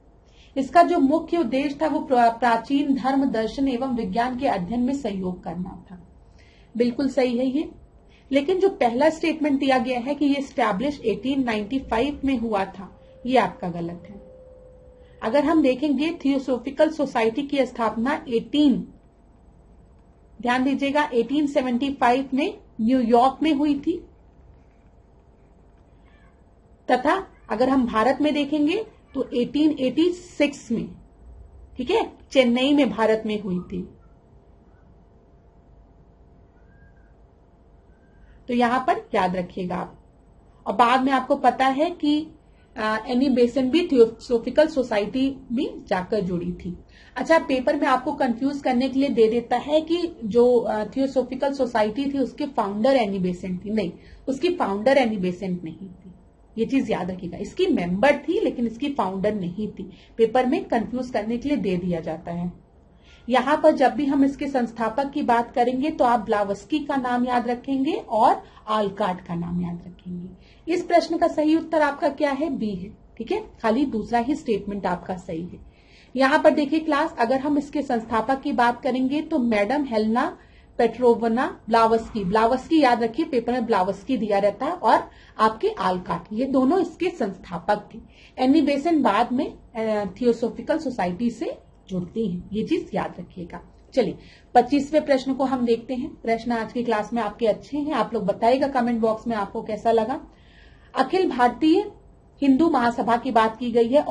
A: इसका जो मुख्य उद्देश्य था वो प्राचीन धर्म, दर्शन एवं विज्ञान के अध्ययन में सहयोग करना था। बिल्कुल सही है ये। लेकिन जो पहला स्टेटमेंट दिया गया है कि ये स्टैब्लिश 1895 में हुआ था, ये आपका गलत है। अगर हम देखेंगे थियोसोफिकल सोसाइटी की स्थापना ध्यान दीजिएगा 1875 में न्यूयॉर्क में हुई थी, तथा अगर हम भारत में देखेंगे तो 1886 में, ठीक है, चेन्नई में भारत में हुई थी। तो यहां पर याद रखिएगा आप। और बाद में आपको पता है कि एनी बेसेंट भी थियोसोफिकल सोसाइटी में जाकर जुड़ी थी। अच्छा, पेपर में आपको कंफ्यूज करने के लिए दे देता है कि जो थियोसोफिकल सोसाइटी थी उसके फाउंडर एनी बेसेंट थी। नहीं, उसकी फाउंडर एनी बेसेंट नहीं थी, ये चीज याद रखिएगा। इसकी मेंबर थी लेकिन इसकी फाउंडर नहीं थी। पेपर में कंफ्यूज करने के लिए दे दिया जाता है। यहां पर जब भी हम इसके संस्थापक की बात करेंगे तो आप ब्लावस्की का नाम याद रखेंगे और आलकाट का नाम याद रखेंगे। इस प्रश्न का सही उत्तर आपका क्या है? बी है, ठीक है, खाली दूसरा ही स्टेटमेंट आपका सही है। यहां पर देखिए क्लास, अगर हम इसके संस्थापक की बात करेंगे तो मैडम हेलेना पेट्रोवना ब्लावस्की याद रखिए, पेपर में ब्लावस्की दिया रहता है, और आपके आलकाट, ये दोनों इसके संस्थापक थे। एनी बेसेंट बाद में थियोसोफिकल सोसाइटी से जुड़ती हैं, ये चीज याद रखिएगा। चलिए 25वें प्रश्न को हम देखते हैं। प्रश्न आज की क्लास में आपके अच्छे हैं, आप लोग बताइएगा कमेंट बॉक्स में आपको कैसा लगा। अखिल भारतीय हिंदू महासभा की बात की गई है,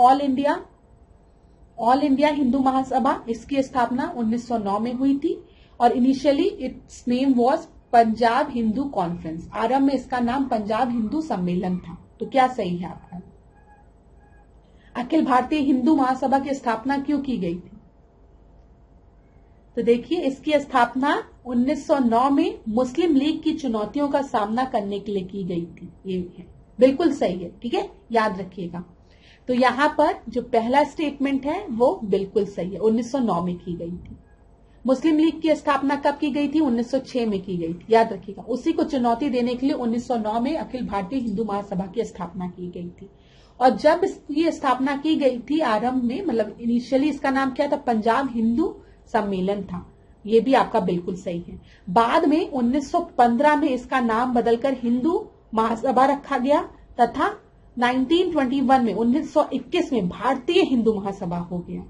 A: ऑल इंडिया हिंदू महासभा, इसकी स्थापना 1909 में हुई थी और initially it's name was Punjab Hindu conference. आरंभ में इसका नाम पंजाब हिंदू सम्मेलन था। तो क्या सही है आपका? अखिल भारतीय हिंदू महासभा की स्थापना क्यों की गई थी? तो देखिए, इसकी स्थापना 1909 में मुस्लिम लीग की चुनौतियों का सामना करने के लिए की गई थी। ये है, बिल्कुल सही है, ठीक है, याद रखिएगा। तो यहां पर जो पहला स्टेटमेंट है वो बिल्कुल सही है, 1909 में की गई थी। मुस्लिम लीग की स्थापना कब की गई थी? 1906 में की गई थी, याद रखिएगा। उसी को चुनौती देने के लिए 1909 में अखिल भारतीय हिंदू महासभा की स्थापना की गई थी। और जब इसकी स्थापना की गई थी आरंभ में, मतलब इनिशियली इसका नाम क्या था? पंजाब हिंदू सम्मेलन था। ये भी आपका बिल्कुल सही है। बाद में 1915 में इसका नाम बदलकर हिंदू महासभा रखा गया तथा 1921 में भारतीय हिंदू महासभा हो गया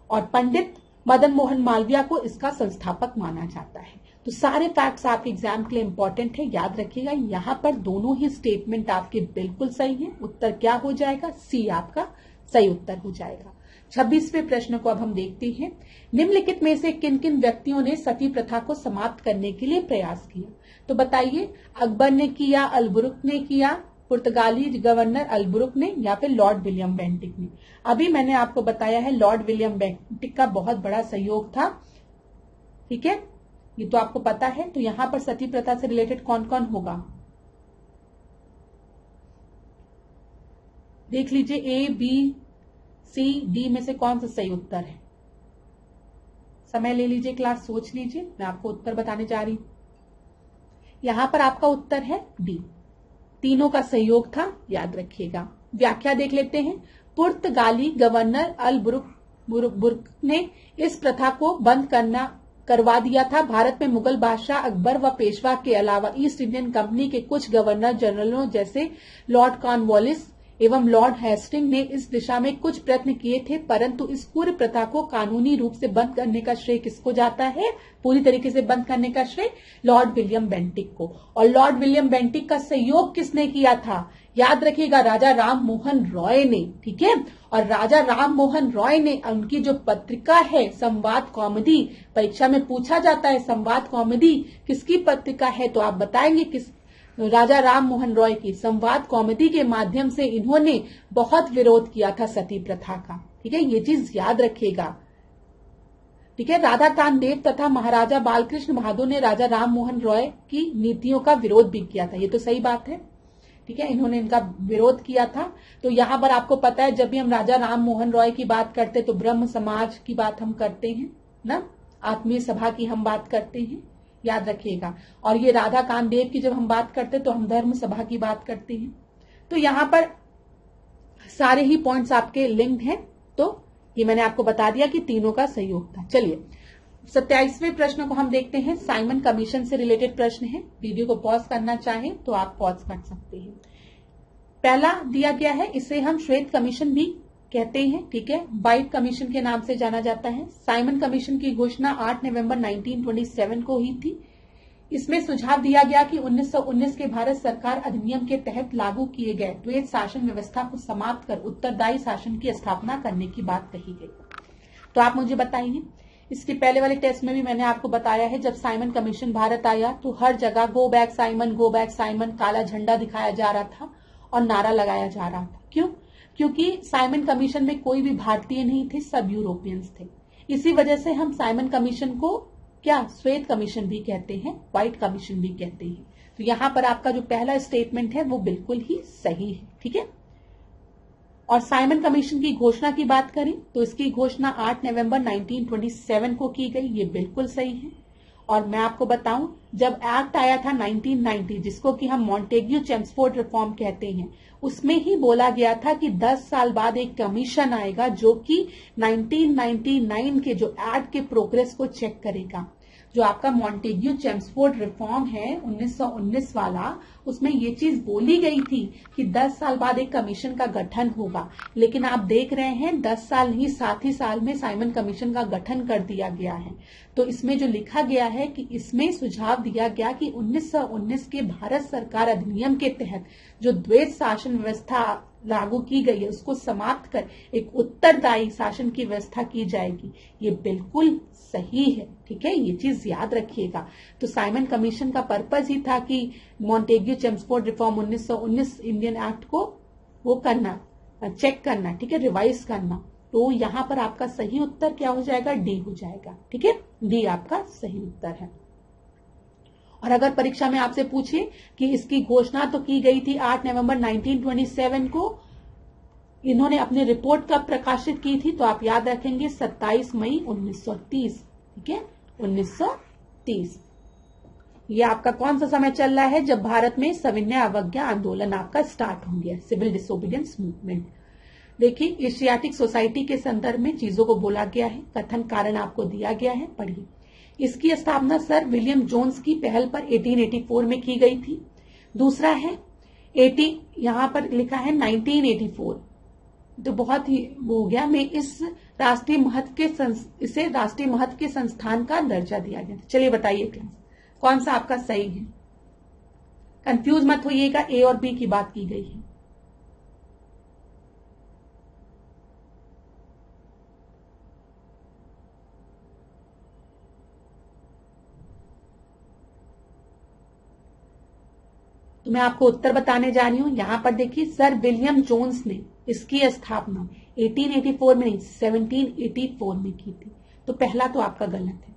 A: और पंडित मदन मोहन मालवीय को इसका संस्थापक माना जाता है। तो सारे फैक्ट्स आपके एग्जाम के लिए इंपॉर्टेंट है, याद रखिएगा। यहां पर दोनों ही स्टेटमेंट आपके बिल्कुल सही है। उत्तर क्या हो जाएगा? सी आपका सही उत्तर हो जाएगा। 26वें प्रश्न को अब हम देखते हैं। निम्नलिखित में से किन किन व्यक्तियों ने सती प्रथा को समाप्त करने के लिए प्रयास किया? तो बताइए, अकबर ने किया, अलबुर्क ने किया, पुर्तगाली गवर्नर अलबुर्क ने, या फिर लॉर्ड विलियम बेंटिक ने? अभी मैंने आपको बताया है लॉर्ड विलियम बेंटिक का बहुत बड़ा सहयोग था, ठीक है, ये तो आपको पता है। तो यहां पर सती प्रथा से रिलेटेड कौन कौन होगा? देख लीजिए, ए बी सी डी में से कौन सा सही उत्तर है? समय ले लीजिए क्लास, सोच लीजिए, मैं आपको उत्तर बताने जा रही हूं। यहां पर आपका उत्तर है डी, तीनों का सहयोग था, याद रखिएगा। व्याख्या देख लेते हैं। पुर्तगाली गवर्नर अलबुर्क ने इस प्रथा को बंद करवा दिया था। भारत में मुगल बादशाह अकबर व पेशवा के अलावा ईस्ट इंडियन कंपनी के कुछ गवर्नर जनरलों जैसे लॉर्ड कॉर्नवालिस एवं लॉर्ड हेस्टिंग ने इस दिशा में कुछ प्रयत्न किए थे, परंतु इस पूरी प्रथा को कानूनी रूप से बंद करने का श्रेय किसको जाता है? पूरी तरीके से बंद करने का श्रेय लॉर्ड विलियम बेंटिक को। और लॉर्ड विलियम बेंटिक का सहयोग किसने किया था? याद रखिएगा, राजा राम मोहन रॉय ने, ठीक है। और राजा राम मोहन रॉय ने उनकी जो पत्रिका है संवाद कौमुदी, परीक्षा में पूछा जाता है संवाद कौमुदी किसकी पत्रिका है, तो आप बताएंगे किस? राजा राम मोहन रॉय की संवाद कौमुदी के माध्यम से इन्होंने बहुत विरोध किया था सती प्रथा का, ठीक है, ये चीज याद रखिएगा, ठीक है। राधा कामदेव तथा महाराजा बालकृष्ण बहादुर ने राजा राम मोहन रॉय की नीतियों का विरोध भी किया था, ये तो सही बात है, ठीक है, इन्होंने इनका विरोध किया था। तो यहां पर आपको पता है, जब भी हम राजा राम मोहन रॉय की बात करते तो ब्रह्म समाज की बात हम करते हैं ना, आत्मीय सभा की हम बात करते हैं, याद रखिएगा। और ये राधा कामदेव की जब हम बात करते तो हम धर्म सभा की बात करते हैं। तो यहां पर सारे ही पॉइंट्स आपके लिंक्ड हैं, तो ये मैंने आपको बता दिया कि तीनों का सहयोग था। चलिए 27वें प्रश्न को हम देखते हैं। साइमन कमीशन से रिलेटेड प्रश्न है। वीडियो को पॉज करना चाहें तो आप पॉज कर सकते हैं। पहला दिया गया है, इसे हम श्वेत कमीशन भी कहते हैं, ठीक है, व्हाइट कमीशन के नाम से जाना जाता है। साइमन कमीशन की घोषणा 8 नवंबर 1927 को हुई थी। इसमें सुझाव दिया गया कि 1919 के भारत सरकार अधिनियम के तहत लागू किए गए द्वैत शासन व्यवस्था को समाप्त कर उत्तरदायी शासन की स्थापना करने की बात कही गई। तो आप मुझे बताइए, इसके पहले वाले टेस्ट में भी मैंने आपको बताया है, जब साइमन कमीशन भारत आया तो हर जगह गो बैक साइमन काला झंडा दिखाया जा रहा था और नारा लगाया जा रहा था। क्यों? क्योंकि साइमन कमीशन में कोई भी भारतीय नहीं थे, सब यूरोपियंस थे। इसी वजह से हम साइमन कमीशन को क्या श्वेत कमीशन भी कहते हैं, व्हाइट कमीशन भी कहते हैं। तो यहां पर आपका जो पहला स्टेटमेंट है वो बिल्कुल ही सही है, ठीक है। और साइमन कमीशन की घोषणा की बात करें तो इसकी घोषणा 8 नवंबर 1927 को की गई, ये बिल्कुल सही है। और मैं आपको बताऊं, जब एक्ट आया था 1990, जिसको कि हम मॉन्टेग्यू चेम्सफोर्ड रिफॉर्म कहते हैं, उसमें ही बोला गया था कि 10 साल बाद एक कमीशन आएगा जो कि 1999 के जो एक्ट के प्रोग्रेस को चेक करेगा। जो आपका मॉन्टेग्यू चेम्सफोर्ड रिफॉर्म है 1919 वाला, उसमें ये चीज बोली गई थी कि 10 साल बाद एक कमीशन का गठन होगा। लेकिन आप देख रहे हैं 10 साल नहीं 7 ही साल में साइमन कमीशन का गठन कर दिया गया है। तो इसमें जो लिखा गया है कि इसमें सुझाव दिया गया कि 1919 के भारत सरकार अधिनियम के तहत जो द्वैत शासन व्यवस्था लागू की गई है उसको समाप्त कर एक उत्तरदायी शासन की व्यवस्था की जाएगी। ये बिल्कुल सही है, ठीक है, ये चीज याद रखिएगा। तो साइमन कमीशन का पर्पज ही था कि Montagu Chelmsford reform 1919 Indian act को वो करना, चेक करना, ठीक है, रिवाइज करना। तो यहां पर आपका सही उत्तर क्या हो जाएगा? डी हो जाएगा, ठीक है, डी आपका सही उत्तर है। और अगर परीक्षा में आपसे पूछे कि इसकी घोषणा तो की गई थी 8 नवंबर 1927 को, इन्होंने अपनी रिपोर्ट कब प्रकाशित की थी, तो आप याद रखेंगे 27 मई 1930, ठीक है, 1930। ये आपका कौन सा समय चल रहा है? जब भारत में सविनय अवज्ञा आंदोलन आपका स्टार्ट हो गया, सिविल डिसोबीडियंस मूवमेंट। देखिए, एशियाटिक सोसाइटी के संदर्भ में चीजों को बोला गया है, कथन कारण आपको दिया गया है, पढ़िए। इसकी स्थापना सर विलियम जोन्स की पहल पर 1884 में की गई थी। दूसरा है यहां पर लिखा है 1984, तो बहुत ही वो हो गया। मैं इसे राष्ट्रीय महत्व के संस्थान का दर्जा दिया गया। चलिए बताइए क्लास, कौन सा आपका सही है? कंफ्यूज मत होइएगा, ए और बी की बात की गई है। तो मैं आपको उत्तर बताने जा रही हूं। यहां पर देखिए, सर विलियम जोन्स ने इसकी स्थापना 1884 में नहीं 1784 में की थी। तो पहला तो आपका गलत है।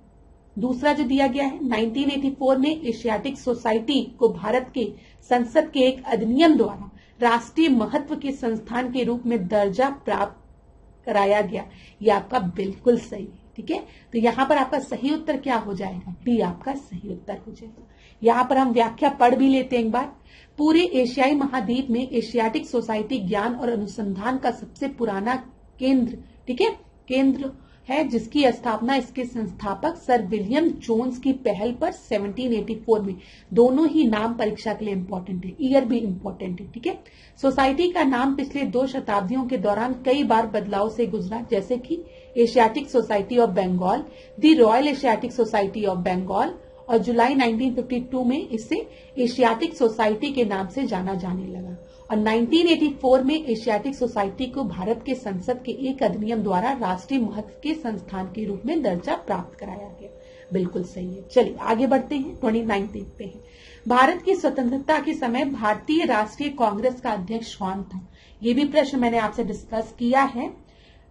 A: दूसरा जो दिया गया है 1984 में एशियाटिक सोसाइटी को भारत के संसद के एक अधिनियम द्वारा राष्ट्रीय महत्व के संस्थान के रूप में दर्जा प्राप्त कराया गया। ये आपका बिल्कुल सही है, ठीक है। तो यहां पर आपका सही उत्तर क्या हो जाएगा? डी आपका सही उत्तर हो जाएगा। यहां पर हम व्याख्या पढ़ भी लेते हैं एक बार। पूरे एशियाई महाद्वीप में एशियाटिक सोसाइटी ज्ञान और अनुसंधान का सबसे पुराना केंद्र, ठीक है, केंद्र है, जिसकी स्थापना इसके संस्थापक सर विलियम जोन्स की पहल पर 1784 में। दोनों ही नाम परीक्षा के लिए इंपॉर्टेंट है, ईयर भी इंपॉर्टेंट है, ठीक है। सोसाइटी का नाम पिछले 2 शताब्दियों के दौरान कई बार बदलाव से गुजरा, जैसे कि Asiatic Society of Bengal, the Royal Asiatic Society of Bengal, और जुलाई 1952 में इसे एशियाटिक सोसाइटी के नाम से जाना जाने लगा। और 1984 में एशियाटिक सोसाइटी को भारत के संसद के एक अधिनियम द्वारा राष्ट्रीय महत्व के संस्थान के रूप में दर्जा प्राप्त कराया गया। बिल्कुल सही है। चलिए आगे बढ़ते हैं, 29 देखते हैं। भारत की स्वतंत्रता के समय भारतीय राष्ट्रीय कांग्रेस का अध्यक्ष कौन था? ये भी प्रश्न मैंने आपसे डिस्कस किया है,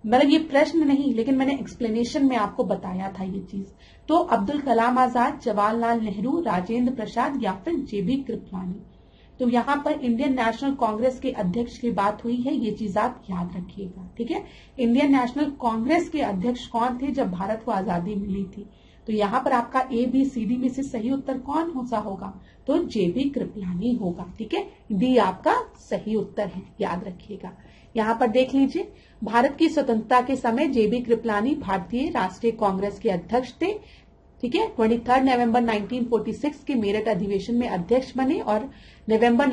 A: मतलब ये प्रश्न नहीं, लेकिन मैंने एक्सप्लेनेशन में आपको बताया था ये चीज। तो अब्दुल कलाम आजाद, जवाहरलाल नेहरू, राजेंद्र प्रसाद या फिर जेबी कृपलानी। तो यहाँ पर इंडियन नेशनल कांग्रेस के अध्यक्ष की बात हुई है, ये चीज आप याद रखिएगा, ठीक है। इंडियन नेशनल कांग्रेस के अध्यक्ष कौन थे जब भारत को आजादी मिली थी? तो यहाँ पर आपका ए बी सी डी में से सही उत्तर कौन सा होगा? तो जेबी कृपलानी होगा, ठीक है। डी आपका सही उत्तर है, याद रखिएगा। यहाँ पर देख लीजिए, भारत की स्वतंत्रता के समय जेबी कृपलानी भारतीय राष्ट्रीय कांग्रेस के अध्यक्ष थे, ठीक है। 23 नवंबर 1946 के मेरठ अधिवेशन में अध्यक्ष बने और नवंबर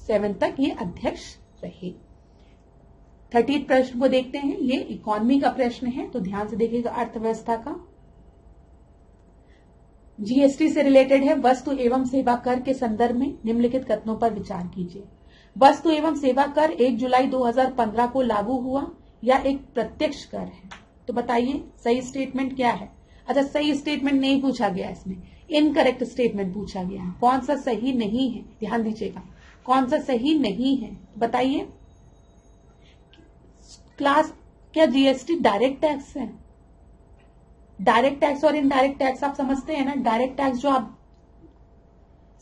A: 2007 तक ये अध्यक्ष रहे। 30 प्रश्न को देखते हैं। ये इकोनॉमी का प्रश्न है, तो ध्यान से देखिएगा। अर्थव्यवस्था का जीएसटी से रिलेटेड है। वस्तु एवं सेवा कर के संदर्भ में निम्नलिखित कथनों पर विचार कीजिए। वस्तु एवं सेवा कर 1 जुलाई 2015 को लागू हुआ या एक प्रत्यक्ष कर है? तो बताइए सही स्टेटमेंट क्या है। अच्छा, सही स्टेटमेंट नहीं पूछा गया, इसमें इनकरेक्ट स्टेटमेंट पूछा गया है। कौन सा सही नहीं है, ध्यान दीजिएगा, कौन सा सही नहीं है बताइए। क्लास, क्या जीएसटी डायरेक्ट टैक्स है? डायरेक्ट टैक्स और इनडायरेक्ट टैक्स आप समझते हैं ना। डायरेक्ट टैक्स जो आप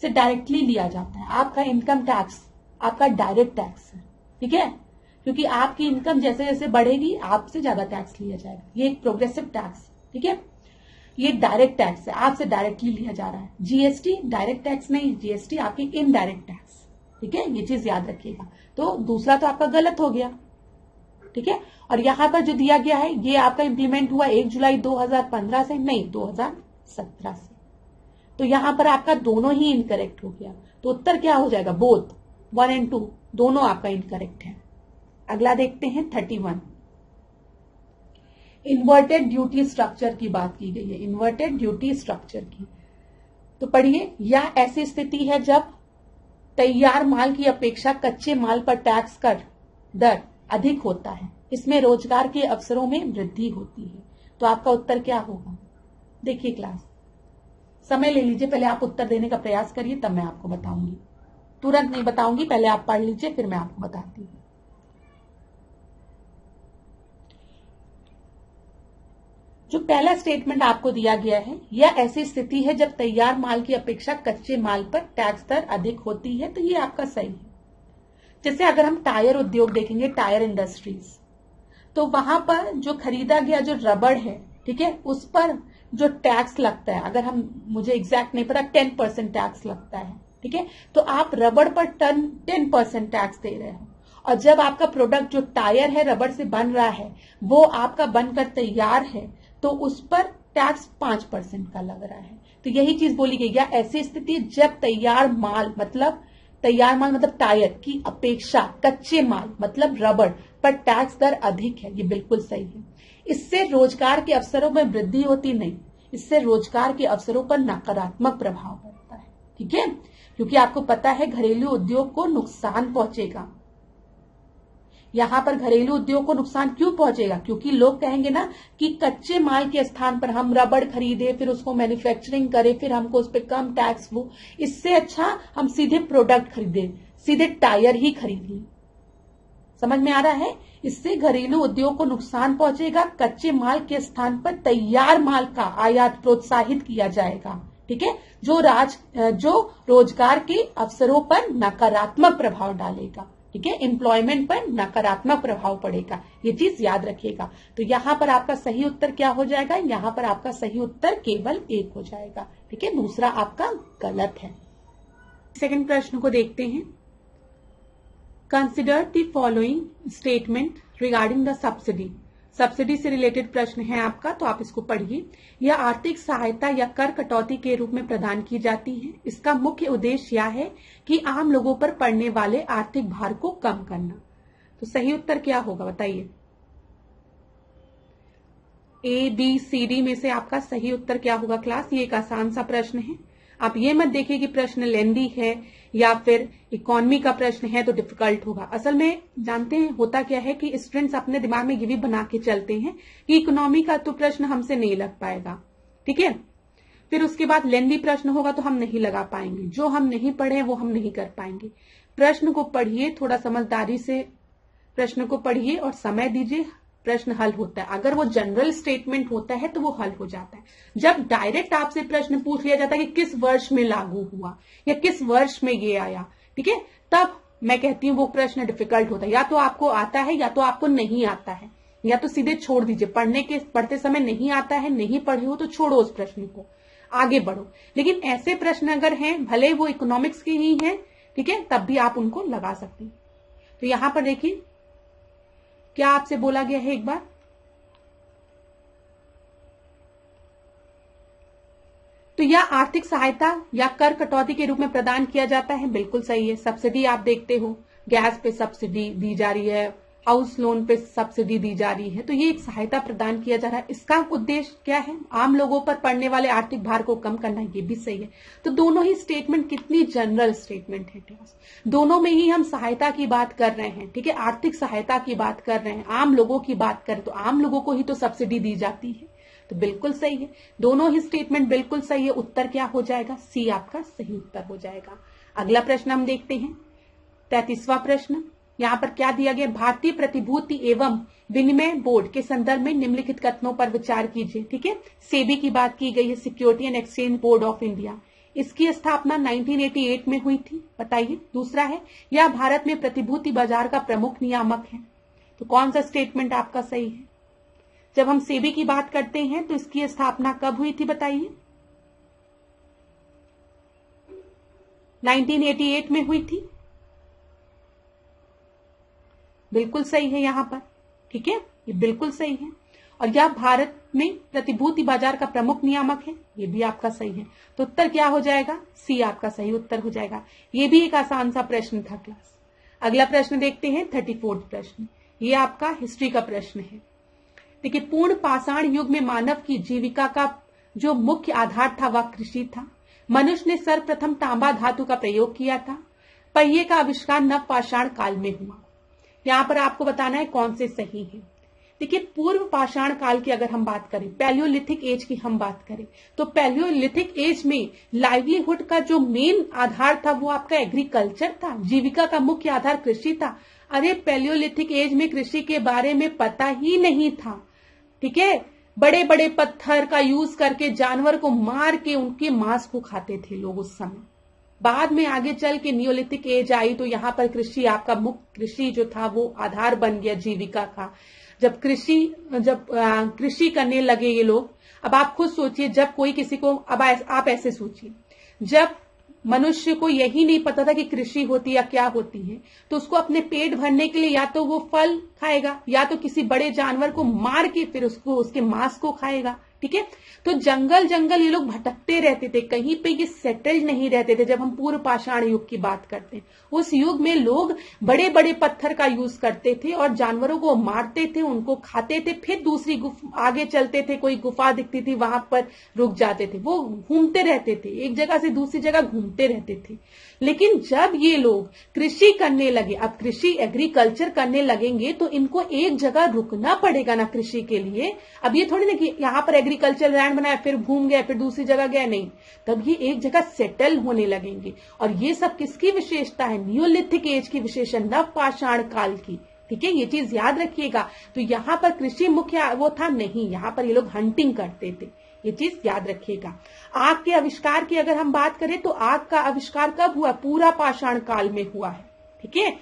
A: से डायरेक्टली लिया जाता है, आपका इनकम टैक्स आपका डायरेक्ट टैक्स है, ठीक है, क्योंकि आपकी इनकम जैसे जैसे बढ़ेगी आपसे ज्यादा टैक्स लिया जाएगा। ये एक प्रोग्रेसिव टैक्स, ठीक है। ये डायरेक्ट टैक्स है, आपसे डायरेक्टली लिया जा रहा है। जीएसटी डायरेक्ट टैक्स नहीं, जीएसटी आपकी इनडायरेक्ट टैक्स, ठीक है, ये चीज याद रखिएगा। तो दूसरा तो आपका गलत हो गया, ठीक है। और यहां पर जो दिया गया है ये आपका इंप्लीमेंट हुआ 1 जुलाई 2015 से, नहीं 2017 से। तो यहां पर आपका दोनों ही इनकरेक्ट हो गया। तो उत्तर क्या हो जाएगा? बोथ 1 और 2 दोनों आपका इनकरेक्ट है। अगला देखते हैं 31। इन्वर्टेड ड्यूटी स्ट्रक्चर की बात की गई है, इन्वर्टेड ड्यूटी स्ट्रक्चर की। तो पढ़िए, यह ऐसी स्थिति है जब तैयार माल की अपेक्षा कच्चे माल पर टैक्स कर दर अधिक होता है, इसमें रोजगार के अवसरों में वृद्धि होती है। तो आपका उत्तर क्या होगा? देखिए क्लास, समय ले लीजिए, पहले आप उत्तर देने का प्रयास करिए, तब मैं आपको बताऊंगी। तुरंत नहीं बताऊंगी, पहले आप पढ़ लीजिए फिर मैं आपको बताती हूँ। जो पहला स्टेटमेंट आपको दिया गया है, यह ऐसी स्थिति है जब तैयार माल की अपेक्षा कच्चे माल पर टैक्स दर अधिक होती है, तो ये आपका सही है। जैसे अगर हम टायर उद्योग देखेंगे, टायर इंडस्ट्रीज, तो वहां पर जो खरीदा गया जो रबड़ है, ठीक है, उस पर जो टैक्स लगता है, अगर हम, मुझे एग्जैक्ट नहीं पता, 10% टैक्स लगता है, ठीक है। तो आप रबड़ पर 10% टैक्स दे रहे हो, और जब आपका प्रोडक्ट जो टायर है रबड़ से बन रहा है वो आपका बनकर तैयार है, तो उस पर टैक्स 5% का लग रहा है। तो यही चीज बोली गई, या ऐसी स्थिति जब तैयार माल मतलब टायर की अपेक्षा कच्चे माल मतलब रबड़ पर टैक्स दर अधिक है। ये बिल्कुल सही है। इससे रोजगार के अवसरों में वृद्धि होती नहीं, इससे रोजगार के अवसरों पर नकारात्मक प्रभाव पड़ता है, ठीक है, क्योंकि आपको पता है घरेलू उद्योग को नुकसान पहुंचेगा। यहां पर घरेलू उद्योग को नुकसान क्यों पहुंचेगा? क्योंकि लोग कहेंगे ना कि कच्चे माल के स्थान पर हम रबड़ खरीदे, फिर उसको मैन्युफैक्चरिंग करें, फिर हमको उस पर कम टैक्स हो, इससे अच्छा हम सीधे प्रोडक्ट खरीदे, सीधे टायर ही खरीद लें। समझ में आ रहा है? इससे घरेलू उद्योग को नुकसान पहुंचेगा। कच्चे माल के स्थान पर तैयार माल का आयात प्रोत्साहित किया जाएगा, ठीक है, जो रोजगार के अवसरों पर नकारात्मक प्रभाव डालेगा, ठीक है, एम्प्लॉयमेंट पर नकारात्मक प्रभाव पड़ेगा। ये चीज याद रखिएगा। तो यहां पर आपका सही उत्तर क्या हो जाएगा? यहां पर आपका सही उत्तर केवल 1 हो जाएगा, ठीक है, दूसरा आपका गलत है। सेकंड प्रश्न को देखते हैं। Consider the following statement regarding the subsidy. Subsidy से रिलेटेड प्रश्न है आपका, तो आप इसको पढ़िए। यह आर्थिक सहायता या कर कटौती के रूप में प्रदान की जाती है। इसका मुख्य उद्देश्य यह है कि आम लोगों पर पड़ने वाले आर्थिक भार को कम करना। तो सही उत्तर क्या होगा बताइए? ABCD में से आपका सही उत्तर क्या होगा क्लास? ये एक आसान सा प्रश्न है। आप ये मत देखिए कि प्रश्न लेंदी है या फिर इकोनॉमी का प्रश्न है तो डिफिकल्ट होगा। असल में जानते हैं होता क्या है कि स्टूडेंट्स अपने दिमाग में ये भी बना के चलते हैं कि इकोनॉमी का तो प्रश्न हमसे नहीं लग पाएगा, ठीक है, फिर उसके बाद लेंदी प्रश्न होगा तो हम नहीं लगा पाएंगे, जो हम नहीं पढ़े वो हम नहीं कर पाएंगे। प्रश्न को पढ़िए, थोड़ा समझदारी से प्रश्न को पढ़िए और समय दीजिए, प्रश्न हल होता है। अगर वो जनरल स्टेटमेंट होता है तो वो हल हो जाता है। जब डायरेक्ट आपसे प्रश्न पूछ लिया जाता है कि किस वर्ष में लागू हुआ या किस वर्ष में ये आया, ठीक है, तब मैं कहती हूँ वो प्रश्न डिफिकल्ट होता है। या तो आपको आता है या तो आपको नहीं आता है, या तो सीधे छोड़ दीजिए। पढ़ते समय नहीं आता है, नहीं पढ़े हो तो छोड़ो उस प्रश्न को, आगे बढ़ो। लेकिन ऐसे प्रश्न अगर हैं, भले वो इकोनॉमिक्स के ही हैं, ठीक है, तब भी आप उनको लगा सकते हैं। तो यहां पर देखिए क्या आपसे बोला गया है एक बार, तो यह आर्थिक सहायता या कर कटौती के रूप में प्रदान किया जाता है, बिल्कुल सही है। सब्सिडी आप देखते हो, गैस पे सब्सिडी दी जा रही है, हाउस लोन पे सब्सिडी दी जा रही है, तो ये एक सहायता प्रदान किया जा रहा है। इसका उद्देश्य क्या है? आम लोगों पर पड़ने वाले आर्थिक भार को कम करना, ये भी सही है। तो दोनों ही स्टेटमेंट कितनी जनरल स्टेटमेंट है क्लास, दोनों में ही हम सहायता की बात कर रहे हैं, ठीक है, आर्थिक सहायता की बात कर रहे हैं, आम लोगों की बात करें तो आम लोगों को ही तो सब्सिडी दी जाती है, तो बिल्कुल सही है, दोनों ही स्टेटमेंट बिल्कुल सही है। उत्तर क्या हो जाएगा? सी आपका सही उत्तर हो जाएगा। अगला प्रश्न हम देखते हैं, 33वां प्रश्न। यहां पर क्या दिया गया? भारतीय प्रतिभूति एवं विनिमय बोर्ड के संदर्भ में निम्नलिखित कथनों पर विचार कीजिए, ठीक है। सेबी की बात की गई है, security and exchange board of India, इसकी स्थापना 1988 में हुई थी, बताइए। दूसरा है, यह भारत में प्रतिभूति बाजार का प्रमुख नियामक है, तो कौन सा स्टेटमेंट आपका सही है? जब हम सेबी की बात करते हैं तो इसकी स्थापना कब हुई थी, बताइए। 1988 में हुई थी, बिल्कुल सही है यहां पर, ठीक है, ये बिल्कुल सही है। और यह भारत में प्रतिभूति बाजार का प्रमुख नियामक है, ये भी आपका सही है। तो उत्तर क्या हो जाएगा? सी आपका सही उत्तर हो जाएगा। ये भी एक आसान सा प्रश्न था क्लास। अगला प्रश्न देखते हैं, 34वां प्रश्न। ये आपका हिस्ट्री का प्रश्न है। देखिए, पूर्ण पाषाण युग में मानव की जीविका का जो मुख्य आधार था वह कृषि था। मनुष्य ने सर्वप्रथम तांबा धातु का प्रयोग किया था। पहिए का आविष्कार नव पाषाण काल में हुआ। यहां पर आपको बताना है कौन से सही है। देखिए, पूर्व पाषाण काल की अगर हम बात करें, पैलियोलिथिक एज की हम बात करें, तो पैलियोलिथिक एज में लाइवलीहुड का जो मेन आधार था वो आपका एग्रीकल्चर था, जीविका का मुख्य आधार कृषि था। अरे पैलियोलिथिक एज में कृषि के बारे में पता ही नहीं था, ठीक है। बड़े बड़े पत्थर का यूज करके जानवर को मार के उनके मांस को खाते थे लोग उस समय। बाद में आगे चल के नियोलिथिक एज आई तो यहाँ पर कृषि आपका मुख्य कृषि जो था वो आधार बन गया जीविका का। जब कृषि करने लगे ये लोग, अब आप खुद सोचिए, जब कोई किसी को, अब आप ऐसे सोचिए, जब मनुष्य को यही नहीं पता था कि कृषि होती या क्या होती है, तो उसको अपने पेट भरने के लिए या तो वो फल खाएगा या तो किसी बड़े जानवर को मार के फिर उसको उसके मांस को खाएगा, ठीक है। तो जंगल जंगल ये लोग भटकते रहते थे, कहीं पे ये सेटल्ड नहीं रहते थे। जब हम पूर्व पाषाण युग की बात करते हैं, उस युग में लोग बड़े बड़े पत्थर का यूज करते थे और जानवरों को मारते थे, उनको खाते थे, फिर दूसरी आगे चलते थे, कोई गुफा दिखती थी वहां पर रुक जाते थे, वो घूमते रहते थे, एक जगह से दूसरी जगह घूमते रहते थे। लेकिन जब ये लोग कृषि करने लगे, अब कृषि एग्रीकल्चर करने लगेंगे तो इनको एक जगह रुकना पड़ेगा ना कृषि के लिए। अब ये थोड़ी ना कि यहाँ पर एग्रीकल्चर लैंड बनाया फिर घूम गया फिर दूसरी जगह गया, नहीं, तब ये एक जगह सेटल होने लगेंगे। और ये सब किसकी विशेषता है? नियोलिथिक एज की विशेषण, नव पाषाण काल की, ठीक है, ये चीज याद रखिएगा। तो यहाँ पर कृषि मुख्य वो था नहीं, यहाँ पर ये लोग हंटिंग करते थे, ये चीज याद रखिएगा। आग के आविष्कार की अगर हम बात करें तो आग का आविष्कार कब हुआ? पूरा पाषाण काल में हुआ है, ठीक है,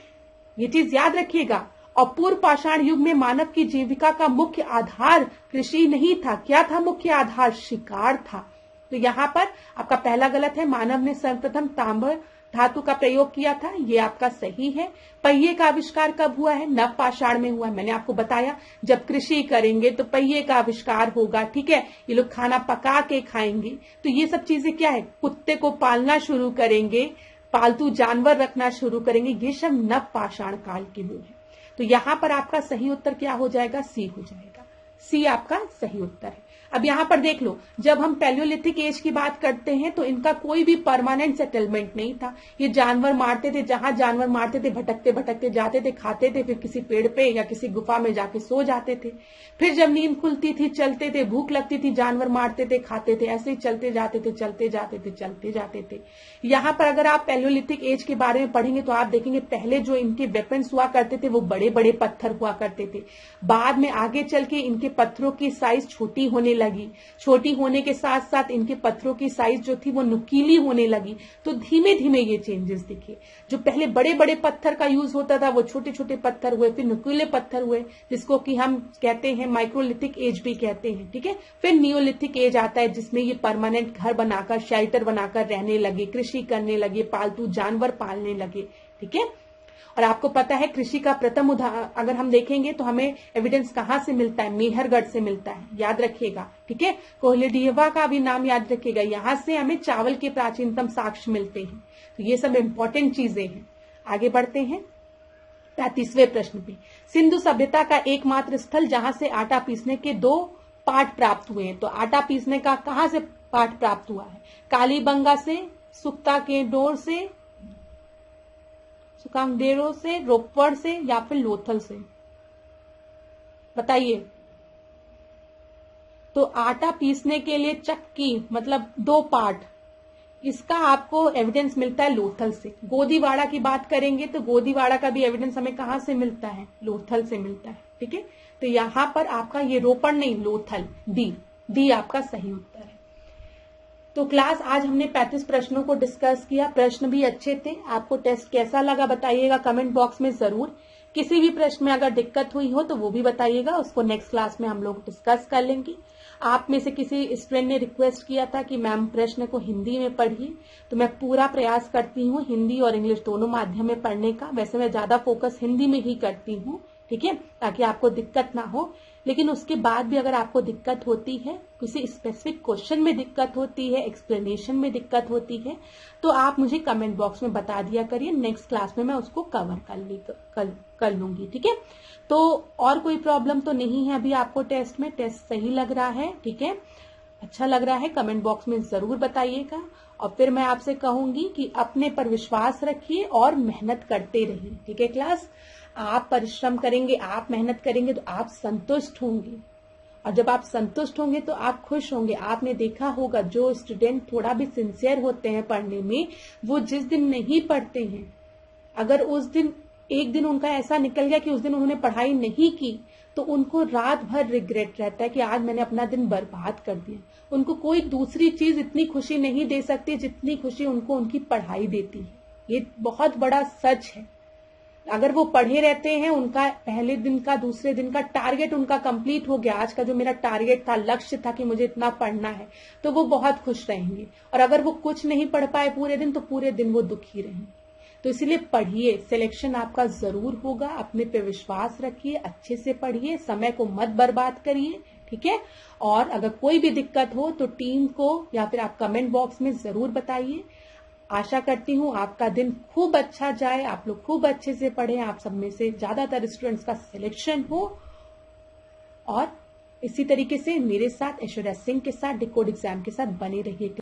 A: ये चीज याद रखिएगा। और पूर्व पाषाण युग में मानव की जीविका का मुख्य आधार कृषि नहीं था, क्या था मुख्य आधार? शिकार था। तो यहाँ पर आपका पहला गलत है, मानव ने सर्वप्रथम तांबा धातु का प्रयोग किया था, ये आपका सही है। पहिए का आविष्कार कब हुआ है? नव पाषाण में हुआ है। मैंने आपको बताया जब कृषि करेंगे तो पहिए का आविष्कार होगा, ठीक है, ये लोग खाना पका के खाएंगे। तो ये सब चीजें क्या है? कुत्ते को पालना शुरू करेंगे, पालतू जानवर रखना शुरू करेंगे, ये सब नव पाषाण काल के लोग हैं। तो यहां पर आपका सही उत्तर क्या हो जाएगा? सी हो जाएगा, सी आपका सही उत्तर है। अब यहां पर देख लो, जब हम पैलियोलिथिक एज की बात करते हैं तो इनका कोई भी परमानेंट सेटलमेंट नहीं था। ये जानवर मारते थे, जहां जानवर मारते थे भटकते भटकते जाते थे, खाते थे, फिर किसी पेड़ पे या किसी गुफा में जाके सो जाते थे। फिर जब नींद खुलती थी चलते थे, भूख लगती थी जानवर मारते थे, खाते थे, ऐसे ही चलते जाते थे चलते जाते थे चलते जाते थे। यहाँ पर अगर आप पैलियोलिथिक एज के बारे में पढ़ेंगे तो आप देखेंगे पहले जो इनके वेपन्स हुआ करते थे वो बड़े बड़े पत्थर हुआ करते थे। बाद में आगे चल के इनके पत्थरों की साइज छोटी होने लगी, छोटी होने के साथ साथ इनके पत्थरों की साइज जो थी वो नुकीली होने लगी। तो धीमे धीमे ये चेंजेस दिखे। जो पहले बड़े बड़े पत्थर का यूज होता था वो छोटे छोटे पत्थर हुए, फिर नुकीले पत्थर हुए, जिसको कि हम कहते हैं माइक्रोलिथिक एज भी कहते हैं, ठीक है। फिर नियोलिथिक एज आता है जिसमें ये परमानेंट घर बनाकर, शेल्टर बनाकर रहने लगे, कृषि करने लगे, पालतू जानवर पालने लगे, ठीक है। और आपको पता है कृषि का प्रथम उदाहरण अगर हम देखेंगे तो हमें एविडेंस कहाँ से मिलता है, मेहरगढ़ से मिलता है, याद रखिएगा। ठीक है, कोहलेडीवा का भी नाम याद रखिएगा, यहां से हमें चावल के प्राचीनतम साक्ष्य मिलते हैं। तो ये सब इंपॉर्टेंट चीजें हैं। आगे बढ़ते हैं 35वें प्रश्न पे। सिंधु सभ्यता का एकमात्र स्थल जहां से आटा पीसने के 2 पाठ प्राप्त हुए हैं। तो आटा पीसने का कहां से पाठ प्राप्त हुआ है? कालीबंगा से, सुक्ता के डोर से, सुकांगडेरो से, रोपड़ से या फिर लोथल से? बताइए। तो आटा पीसने के लिए चक्की मतलब 2 पार्ट, इसका आपको एविडेंस मिलता है लोथल से। गोदीवाड़ा की बात करेंगे तो गोदीवाड़ा का भी एविडेंस हमें कहां से मिलता है? लोथल से मिलता है। ठीक है, तो यहां पर आपका ये रोपड़ नहीं, लोथल, डी आपका सही उत्तर है। तो क्लास आज हमने 35 प्रश्नों को डिस्कस किया। प्रश्न भी अच्छे थे। आपको टेस्ट कैसा लगा बताइएगा कमेंट बॉक्स में जरूर। किसी भी प्रश्न में अगर दिक्कत हुई हो तो वो भी बताइएगा, उसको नेक्स्ट क्लास में हम लोग डिस्कस कर लेंगे। आप में से किसी स्टूडेंट ने रिक्वेस्ट किया था कि मैम प्रश्न को हिंदी में पढ़िए, तो मैं पूरा प्रयास करती हूँ हिंदी और इंग्लिश दोनों माध्यम में पढ़ने का। वैसे मैं ज्यादा फोकस हिंदी में ही करती हूँ, ठीक है, ताकि आपको दिक्कत ना हो। लेकिन उसके बाद भी अगर आपको दिक्कत होती है, किसी स्पेसिफिक क्वेश्चन में दिक्कत होती है, एक्सप्लेनेशन में दिक्कत होती है, तो आप मुझे कमेंट बॉक्स में बता दिया करिए। नेक्स्ट क्लास में मैं उसको कवर कर लूंगी। ठीक है, तो और कोई प्रॉब्लम तो नहीं है अभी आपको टेस्ट में? टेस्ट सही लग रहा है? ठीक है, अच्छा लग रहा है? कमेंट बॉक्स में जरूर बताइएगा। और फिर मैं आपसे कहूंगी कि अपने पर विश्वास रखिए और मेहनत करते रहिए। ठीक है क्लास, आप परिश्रम करेंगे, आप मेहनत करेंगे तो आप संतुष्ट होंगे, और जब आप संतुष्ट होंगे तो आप खुश होंगे। आपने देखा होगा जो स्टूडेंट थोड़ा भी सिंसियर होते हैं पढ़ने में, वो जिस दिन नहीं पढ़ते हैं, अगर उस दिन एक दिन उनका ऐसा निकल गया कि उस दिन उन्होंने पढ़ाई नहीं की, तो उनको रात भर रिग्रेट रहता है कि आज मैंने अपना दिन बर्बाद कर दिया। उनको कोई दूसरी चीज इतनी खुशी नहीं दे सकती जितनी खुशी उनको उनकी पढ़ाई देती है। ये बहुत बड़ा सच है। अगर वो पढ़े रहते हैं, उनका पहले दिन का दूसरे दिन का टारगेट उनका कंप्लीट हो गया, आज का जो मेरा टारगेट था, लक्ष्य था कि मुझे इतना पढ़ना है, तो वो बहुत खुश रहेंगे। और अगर वो कुछ नहीं पढ़ पाए पूरे दिन, तो पूरे दिन वो दुखी रहेंगे। तो इसीलिए पढ़िए, सिलेक्शन आपका जरूर होगा। अपने पे विश्वास रखिए, अच्छे से पढ़िए, समय को मत बर्बाद करिए। ठीक है, और अगर कोई भी दिक्कत हो तो टीम को या फिर आप कमेंट बॉक्स में जरूर बताइए। आशा करती हूँ आपका दिन खूब अच्छा जाए, आप लोग खूब अच्छे से पढ़ें, आप सब में से ज्यादातर स्टूडेंट्स का सिलेक्शन हो। और इसी तरीके से मेरे साथ ऐश्वर्या सिंह के साथ डिकोड एग्जाम के साथ बने रहिए।